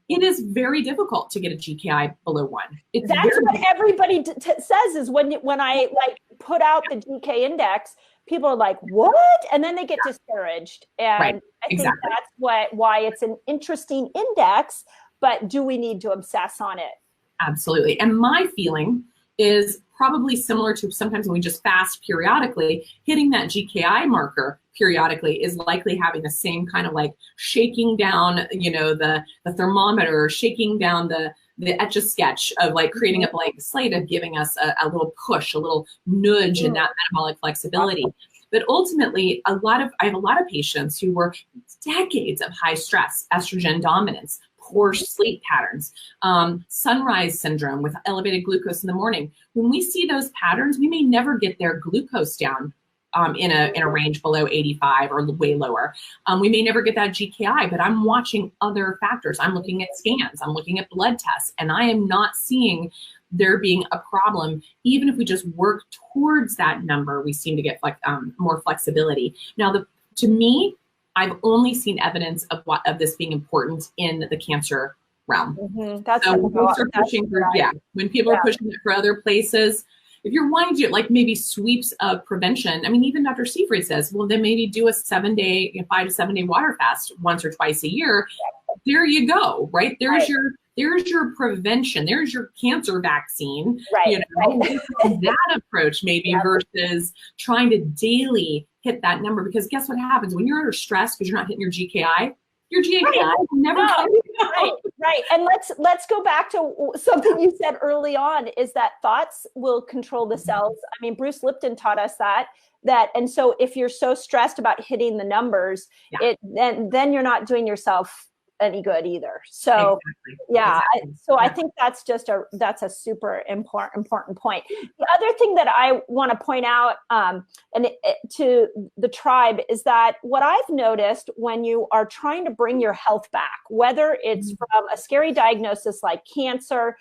Speaker 1: It is very difficult to get a GKI below 1.
Speaker 2: That's what everybody says, is when I put out the GK index, people are like, what? And then they get discouraged. And I think that's why it's an interesting index, but do we need to obsess on it?
Speaker 1: Absolutely. And my feeling is probably similar to sometimes when we just fast periodically, hitting that GKI marker periodically is likely having the same kind of shaking down, the thermometer, shaking down the Etch-a-Sketch of creating a blank slate, of giving us a little push, a little nudge in that metabolic flexibility. But ultimately, I have a lot of patients who were decades of high stress, estrogen dominance, poor sleep patterns, sunrise syndrome with elevated glucose in the morning. When we see those patterns, we may never get their glucose down in a range below 85 or way lower. We may never get that GKI, but I'm watching other factors. I'm looking at scans, I'm looking at blood tests, and I am not seeing there being a problem. Even if we just work towards that number, we seem to get more flexibility. Now, to me, I've only seen evidence of this being important in the cancer realm. When people are pushing it for other places, if you're wanting to do maybe sweeps of prevention, I mean, even Dr. Seyfried says, well, then maybe do a 5 to 7 day water fast once or twice a year. There you go, right? There's your prevention. There's your cancer vaccine. That approach maybe versus trying to daily hit that number, because guess what happens when you're under stress because you're not hitting your GKI? Your GKI never comes
Speaker 2: out. Right. And let's go back to something you said early on, is that thoughts will control the cells. I mean, Bruce Lipton taught us that, and so if you're so stressed about hitting the numbers, then you're not doing yourself any good either. So I think that's a super important point. The other thing that I want to point out to the tribe is that what I've noticed when you are trying to bring your health back, whether it's from a scary diagnosis like cancer,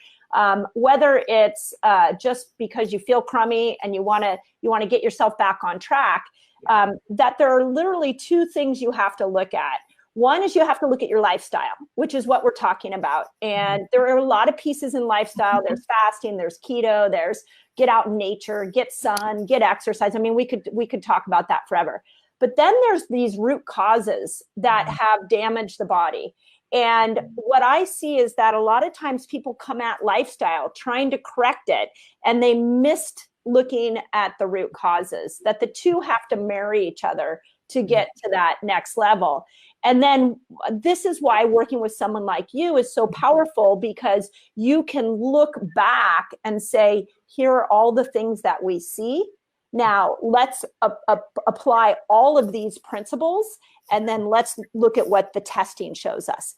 Speaker 2: whether it's just because you feel crummy and you want to get yourself back on track, that there are literally two things you have to look at. One is you have to look at your lifestyle, which is what we're talking about. And there are a lot of pieces in lifestyle. There's fasting, there's keto, there's get out in nature, get sun, get exercise. I mean, we could talk about that forever. But then there's these root causes that have damaged the body. And what I see is that a lot of times people come at lifestyle trying to correct it, and they missed looking at the root causes, that the two have to marry each other to get to that next level. And then this is why working with someone like you is so powerful, because you can look back and say, here are all the things that we see. Now let's apply all of these principles, and then let's look at what the testing shows us.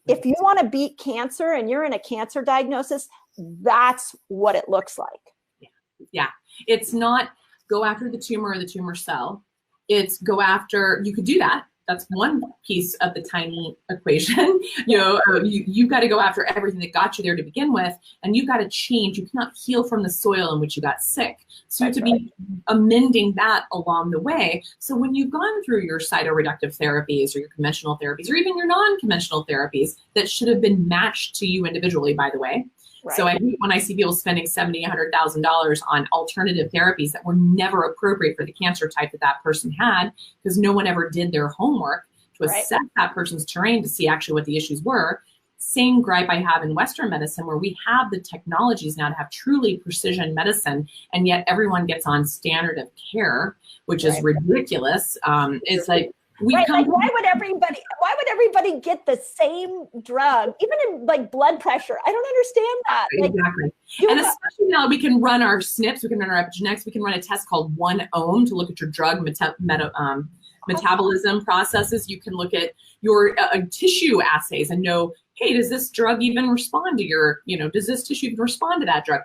Speaker 2: If you want to beat cancer and you're in a cancer diagnosis, that's what it looks like.
Speaker 1: Yeah. It's not go after the tumor or the tumor cell. It's go after, you could do that. That's one piece of the tiny equation. You've got to go after everything that got you there to begin with, and you've got to change. You cannot heal from the soil in which you got sick. So you have to be amending that along the way. So when you've gone through your cytoreductive therapies or your conventional therapies or even your non-conventional therapies that should have been matched to you individually, by the way. Right. So I hate when I see people spending $70,000, $100,000 on alternative therapies that were never appropriate for the cancer type that person had, because no one ever did their homework to assess that person's terrain to see actually what the issues were. Same gripe I have in Western medicine, where we have the technologies now to have truly precision medicine, and yet everyone gets on standard of care, which is ridiculous. It's like, why
Speaker 2: would everybody get the same drug, even in like blood pressure? I don't understand that.
Speaker 1: Exactly. And especially now we can run our SNPs, we can run our epigenetics, we can run a test called 1-Ohm to look at your drug metabolism processes. You can look at your tissue assays and know, hey, does this drug even respond to your, does this tissue even respond to that drug?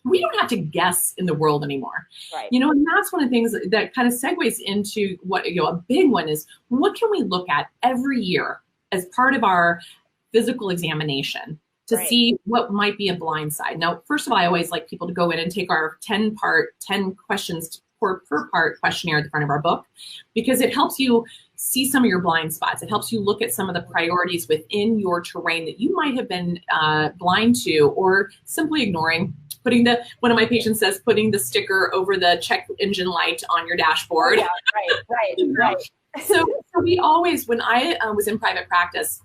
Speaker 1: We don't have to guess in the world anymore. Right. And that's one of the things that kind of segues into what, a big one is, what can we look at every year as part of our physical examination to see what might be a blind side? Now, first of all, I always like people to go in and take our 10 questions per part questionnaire at the front of our book, because it helps you see some of your blind spots. It helps you look at some of the priorities within your terrain that you might have been blind to or simply ignoring. One of my patients says, putting the sticker over the check engine light on your dashboard.
Speaker 2: Yeah, right.
Speaker 1: So we always, when I was in private practice,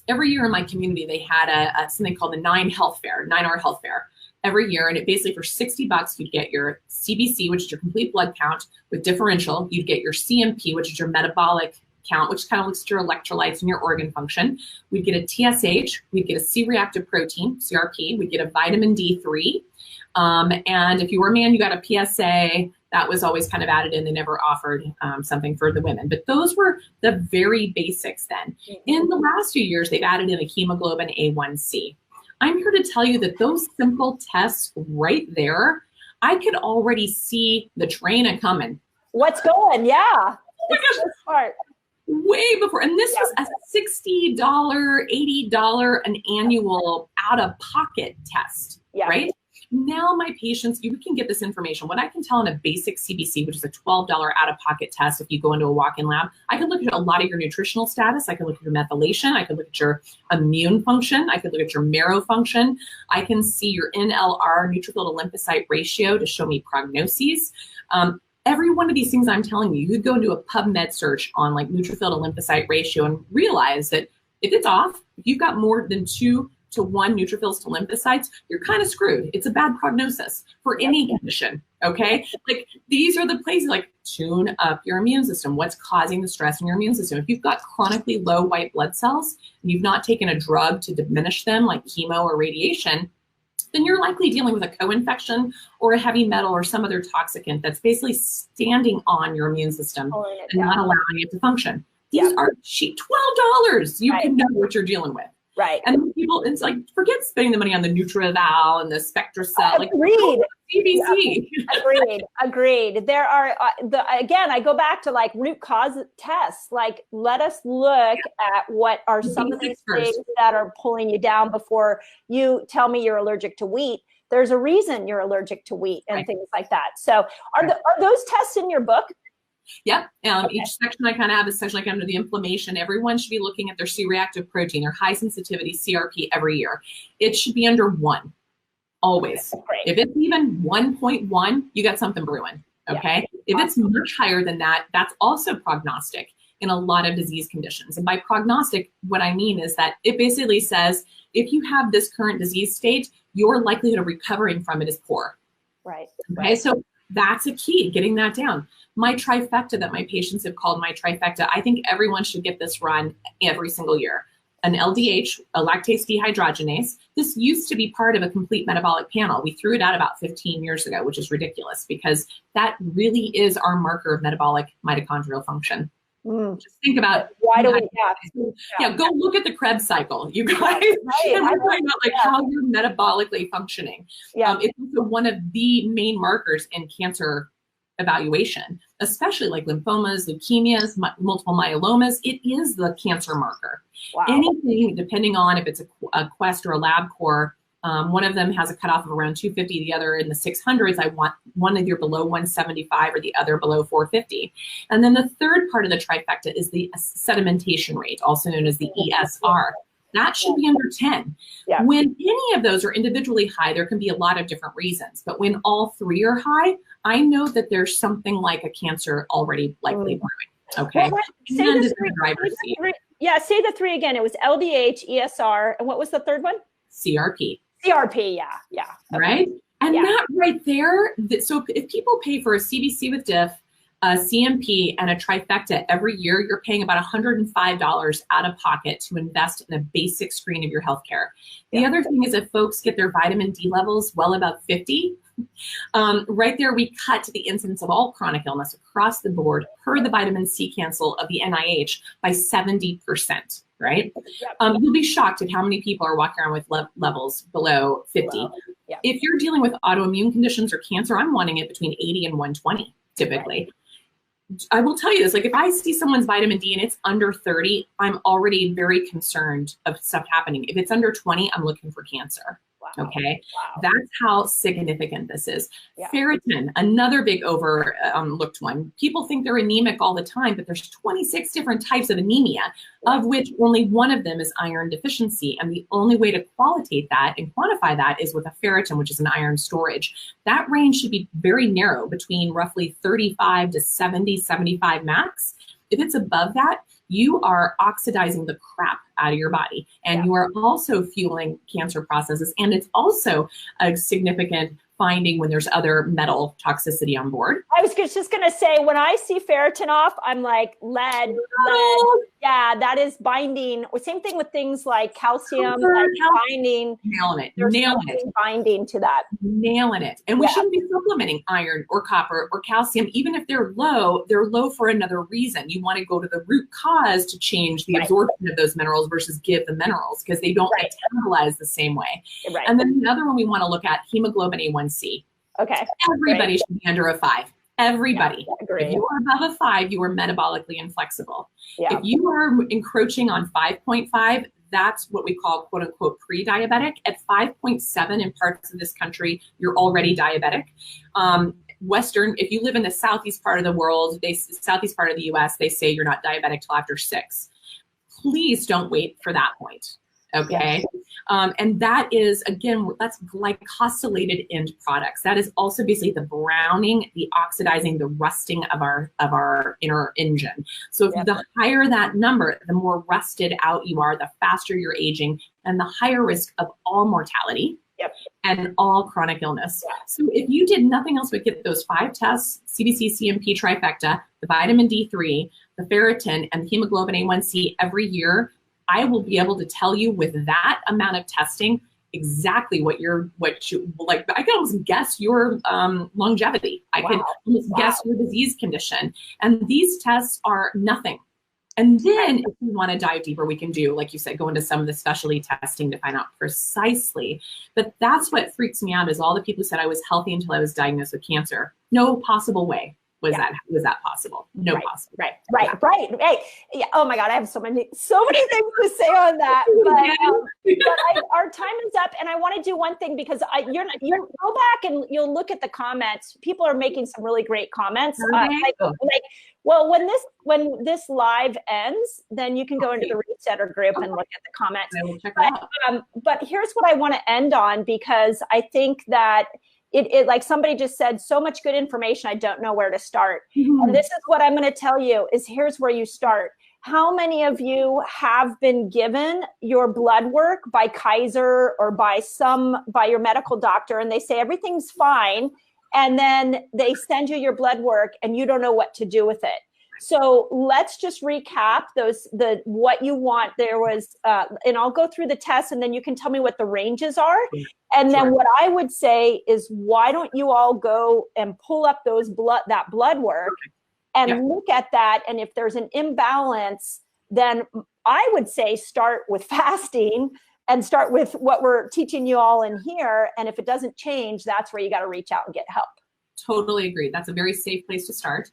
Speaker 1: every year in my community, they had something called the 9-hour health fair every year. And it basically, for $60, you'd get your CBC, which is your complete blood count with differential. You'd get your CMP, which is your metabolic count, which kind of looks at your electrolytes and your organ function. We'd get a TSH, we'd get a C-reactive protein, CRP, we'd get a vitamin D3. And if you were a man, you got a PSA. That was always kind of added in. They never offered something for the women. But those were the very basics then. In the last few years, they've added in a hemoglobin A1C. I'm here to tell you that those simple tests right there, I could already see the train a-coming.
Speaker 2: What's going? Yeah.
Speaker 1: Oh my gosh. Smart. Way before. And this was a $60, $80 an annual out-of-pocket test, right? Now my patients, you can get this information. What I can tell in a basic CBC, which is a $12 out-of-pocket test if you go into a walk-in lab, I can look at a lot of your nutritional status. I can look at your methylation. I can look at your immune function. I can look at your marrow function. I can see your NLR, neutrophil to lymphocyte ratio, to show me prognoses. Every one of these things I'm telling you, you could go into a PubMed search on like neutrophil to lymphocyte ratio and realize that if it's off, if you've got more than 2 to 1 neutrophils to lymphocytes, you're kind of screwed. It's a bad prognosis for any condition. Okay. Like these are the places, like tune up your immune system. What's causing the stress in your immune system? If you've got chronically low white blood cells and you've not taken a drug to diminish them like chemo or radiation, then you're likely dealing with a co-infection or a heavy metal or some other toxicant that's basically standing on your immune system and not allowing it to function. These are cheap, $12. You can know what you're dealing with.
Speaker 2: Right.
Speaker 1: And people, it's like, forget spending the money on the Nutrival and the SpectraCell. Like,
Speaker 2: agreed.
Speaker 1: CBC.
Speaker 2: Agreed. There are, again, I go back to like root cause tests. Like, let us look at what are some of these things that are pulling you down before you tell me you're allergic to wheat. There's a reason you're allergic to wheat and things like that. So are those tests in your book?
Speaker 1: Yep. Each section I kind of have a section like under the inflammation. Everyone should be looking at their C-reactive protein, their high sensitivity CRP every year. It should be under 1, always. If it's even 1.1, you got something brewing. Okay. If it's much higher than that, that's also prognostic in a lot of disease conditions. And by prognostic, what I mean is that it basically says if you have this current disease state, your likelihood of recovering from it is poor.
Speaker 2: Right.
Speaker 1: Okay. So that's a key, getting that down. My trifecta that my patients have called my trifecta, I think everyone should get this run every single year. An LDH, a lactase dehydrogenase. This used to be part of a complete metabolic panel. We threw it out about 15 years ago, which is ridiculous because that really is our marker of metabolic mitochondrial function. Just think about
Speaker 2: why do we
Speaker 1: go look at the Krebs cycle, you guys. And we're talking about like how you're metabolically functioning. It's also one of the main markers in cancer evaluation, especially like lymphomas, leukemias, multiple myelomas. It is the cancer marker. Anything, depending on if it's a Quest or a LabCorp, one of them has a cutoff of around 250, the other in the 600s. I want one either below 175 or the other below 450. And then the third part of the trifecta is the sedimentation rate, also known as the ESR. That should be under 10. When any of those are individually high, there can be a lot of different reasons. But when all 3 are high, I know that there's something like a cancer already likely brewing. Okay.
Speaker 2: Say the 3 again. It was LDH, ESR, and what was the third one?
Speaker 1: CRP.
Speaker 2: CRP,
Speaker 1: Right? And that right there, so if people pay for a CBC with diff, a CMP, and a trifecta every year, you're paying about $105 out of pocket to invest in a basic screen of your healthcare. The other thing is if folks get their vitamin D levels well above 50, right there we cut the incidence of all chronic illness across the board per the vitamin C Council of the NIH by 70%. Right? You'll be shocked at how many people are walking around with levels below 50. If you're dealing with autoimmune conditions or cancer, I'm wanting it between 80 and 120 typically. I will tell you this, like if I see someone's vitamin D and it's under 30, I'm already very concerned of stuff happening. If it's under 20, I'm looking for cancer. Okay. That's how significant this is. Ferritin, another big overlooked one. People think they're anemic all the time, but there's 26 different types of anemia, of which only one of them is iron deficiency. And the only way to quantitate that and quantify that is with a ferritin, which is an iron storage. That range should be very narrow, between roughly 35 to 70, 75 max. If it's above that, you are oxidizing the crap out of your body, and you are also fueling cancer processes. And it's also a significant finding when there's other metal toxicity on board.
Speaker 2: I was just going to say, when I see ferritin off, I'm like, lead. Yeah, that is binding. Same thing with things like calcium, binding.
Speaker 1: Nailing it.
Speaker 2: Binding to that.
Speaker 1: Nailing it. And we shouldn't be supplementing iron or copper or calcium. Even if they're low for another reason. You want to go to the root cause to change the absorption of those minerals versus give the minerals, because they don't metabolize the same way. And then the other one we want to look at, hemoglobin A1C.
Speaker 2: Okay.
Speaker 1: Everybody should be under a 5. Everybody. If you are above a 5, you are metabolically inflexible. If you are encroaching on 5.5, that's what we call quote unquote pre-diabetic. At 5.7 in parts of this country, you're already diabetic. Western, if you live in the southeast part of the world, southeast part of the US, they say you're not diabetic till after 6. Please don't wait for that point. Okay. And that is, again, that's glycosylated end products. That is also basically the browning, the oxidizing, the rusting of our inner engine. So if the higher that number, the more rusted out you are, the faster you're aging, and the higher risk of all mortality and all chronic illness. So if you did nothing else but get those 5 tests, CBC, CMP, trifecta, the vitamin D3, the ferritin, and the hemoglobin A1C every year, I will be able to tell you with that amount of testing exactly what you like. I can almost guess your longevity. I can almost guess your disease condition. And these tests are nothing. And then if you want to dive deeper, we can do, like you said, go into some of the specialty testing to find out precisely. But that's what freaks me out is all the people who said I was healthy until I was diagnosed with cancer. No possible way. Was that possible? No possible.
Speaker 2: Right. Yeah. Oh my God, I have so many things to say on that. But our time is up, and I want to do one thing because you're go back and you'll look at the comments. People are making some really great comments. Well, when this live ends, then you can go into the Resetter group and look at the comments.
Speaker 1: I will check that out.
Speaker 2: But here's what I want to end on, because I think that it like somebody just said, so much good information, I don't know where to start. And this is what I'm going to tell you is here's where you start. How many of you have been given your blood work by Kaiser or by your medical doctor, and they say everything's fine, and then they send you your blood work and you don't know what to do with it? So let's just recap what you want. There was, and I'll go through the tests, and then you can tell me what the ranges are. And then what I would say is, why don't you all go and pull up that blood work and look at that? And if there's an imbalance, then I would say start with fasting and start with what we're teaching you all in here. And if it doesn't change, that's where you got to reach out and get help.
Speaker 1: Totally agree. That's a very safe place to start.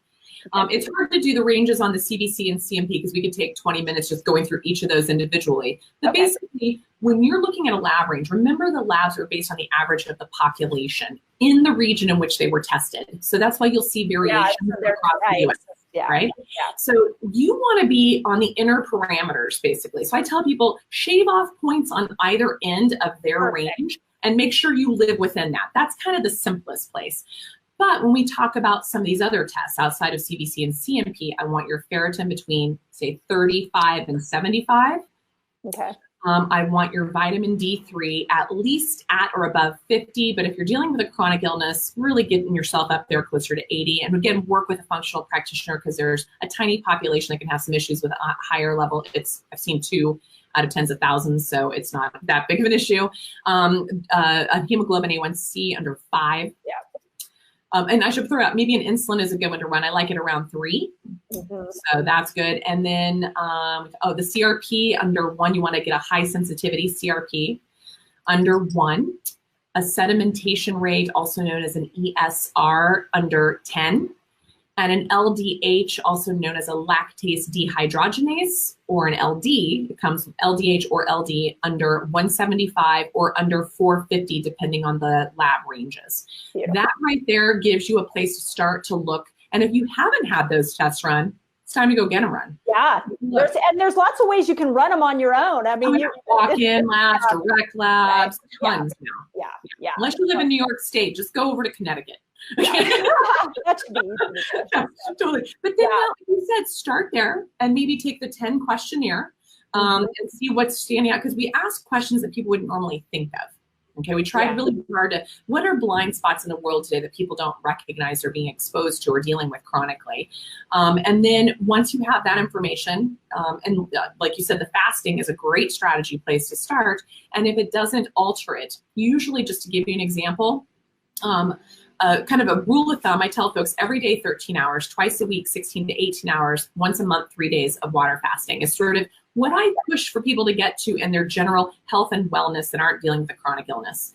Speaker 1: It's hard to do the ranges on the CBC and CMP because we could take 20 minutes just going through each of those individually. But basically, when you're looking at a lab range, remember the labs are based on the average of the population in the region in which they were tested. So that's why you'll see variations across the US. Right? So you want to be on the inner parameters, basically. So I tell people, shave off points on either end of their range and make sure you live within that. That's kind of the simplest place. But when we talk about some of these other tests outside of CBC and CMP, I want your ferritin between, say, 35 and 75.
Speaker 2: Okay.
Speaker 1: I want your vitamin D3 at least at or above 50. But if you're dealing with a chronic illness, really getting yourself up there closer to 80. And again, work with a functional practitioner because there's a tiny population that can have some issues with a higher level. I've seen 2 out of tens of thousands, so it's not that big of an issue. A hemoglobin A1C under 5. Yeah. And I should throw out, maybe an insulin is a good one to run. I like it around 3. So that's good. And then, the CRP under 1, you want to get a high sensitivity CRP under 1. A sedimentation rate, also known as an ESR, under 10. And an LDH, also known as a lactase dehydrogenase, or an LD, it comes with LDH or LD under 175 or under 450, depending on the lab ranges. That right there gives you a place to start to look. And if you haven't had those tests run, it's time to go get them run. Yeah,
Speaker 2: there's lots of ways you can run them on your own. I mean,
Speaker 1: walk-in labs, direct labs, tons now.
Speaker 2: Yeah.
Speaker 1: Unless you live in New York State, just go over to Connecticut.
Speaker 2: That should be easy.
Speaker 1: Totally. But then, like you said, start there and maybe take the 10 questionnaire and see what's standing out. Because we ask questions that people wouldn't normally think of. Okay, we tried really hard to, what are blind spots in the world today that people don't recognize or being exposed to or dealing with chronically? And then once you have that information, like you said, the fasting is a great strategy place to start. And if it doesn't alter it, usually, just to give you an example, kind of a rule of thumb, I tell folks every day 13 hours, twice a week 16 to 18 hours, once a month 3 days of water fasting is sort of what I push for people to get to in their general health and wellness that aren't dealing with a chronic illness.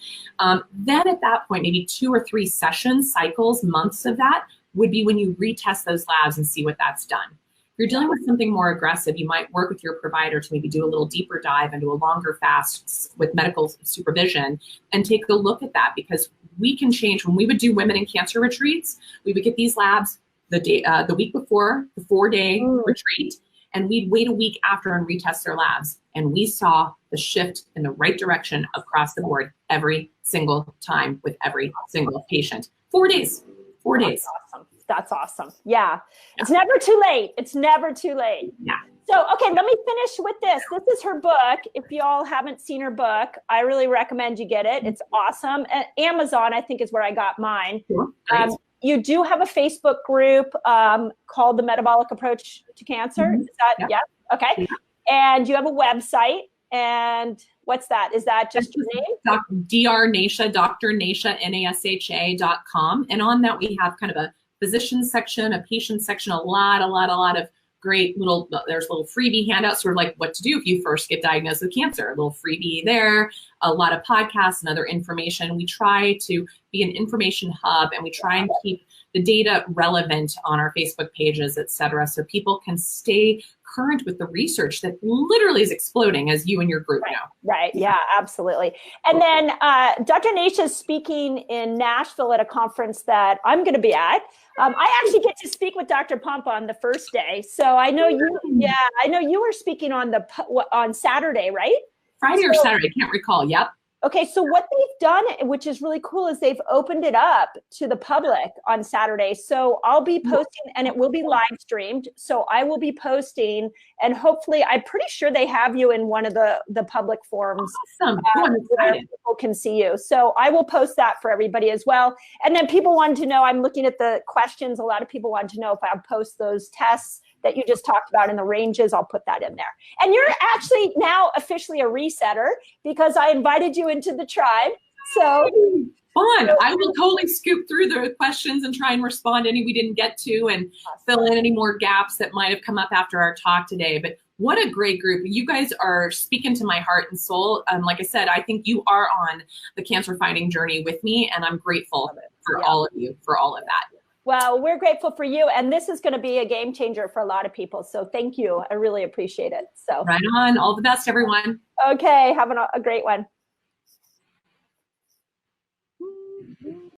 Speaker 1: Then at that point, maybe 2 or 3 sessions, cycles, months of that would be when you retest those labs and see what that's done. If you're dealing with something more aggressive, you might work with your provider to maybe do a little deeper dive into a longer fast with medical supervision and take a look at that, because we can change. When we would do women in cancer retreats, we would get these labs the week before the 4-day retreat. and we'd wait a week after and retest their labs. And we saw the shift in the right direction across the board every single time with every single patient. 4 days. 4 days.
Speaker 2: Awesome. That's awesome. Yeah. It's never too late. It's never too late.
Speaker 1: Yeah.
Speaker 2: So, okay, let me finish with this. This is her book. If y'all haven't seen her book, I really recommend you get it. It's awesome. Amazon, I think, is where I got mine.
Speaker 1: Sure.
Speaker 2: You do have a Facebook group called The Metabolic Approach to Cancer.
Speaker 1: Mm-hmm.
Speaker 2: Is that, yeah? Okay. Yeah. And you have a website. And what's that? Is that just your name?
Speaker 1: Natia, Dr. Natia, NASHA.com. And on that, we have kind of a physician section, a patient section, a lot of great there's little freebie handouts, sort of like what to do if you first get diagnosed with cancer, a little freebie there, a lot of podcasts and other information. We try to be an information hub, and we try and keep the data relevant on our Facebook pages, et cetera, so people can stay current with the research that literally is exploding, as you and your group know.
Speaker 2: Right. Yeah, absolutely. And then Dr. Natia is speaking in Nashville at a conference that I'm going to be at. I actually get to speak with Dr. Pump on the first day. So I know I know you were speaking on Saturday, right?
Speaker 1: Friday or Saturday, I can't recall. Yep.
Speaker 2: Okay, so what they've done, which is really cool, is they've opened it up to the public on Saturday. So I'll be posting, and it will be live streamed. So I will be posting, and hopefully, I'm pretty sure they have you in one of the public forums.
Speaker 1: Awesome.
Speaker 2: Where people can see you. So I will post that for everybody as well. And then people wanted to know, I'm looking at the questions. A lot of people wanted to know if I'll post those tests that you just talked about in the ranges. I'll put that in there. And you're actually now officially a resetter because I invited you into the tribe. So
Speaker 1: fun. I will totally scoop through the questions and try and respond to any we didn't get to, and fill in any more gaps that might have come up after our talk today. But what a great group. You guys are speaking to my heart and soul. Like I said, I think you are on the cancer fighting journey with me, and I'm grateful for all of you for all of that.
Speaker 2: Well, we're grateful for you, and this is going to be a game changer for a lot of people. So thank you. I really appreciate it. So
Speaker 1: right on. All the best, everyone.
Speaker 2: Okay. Have a great one.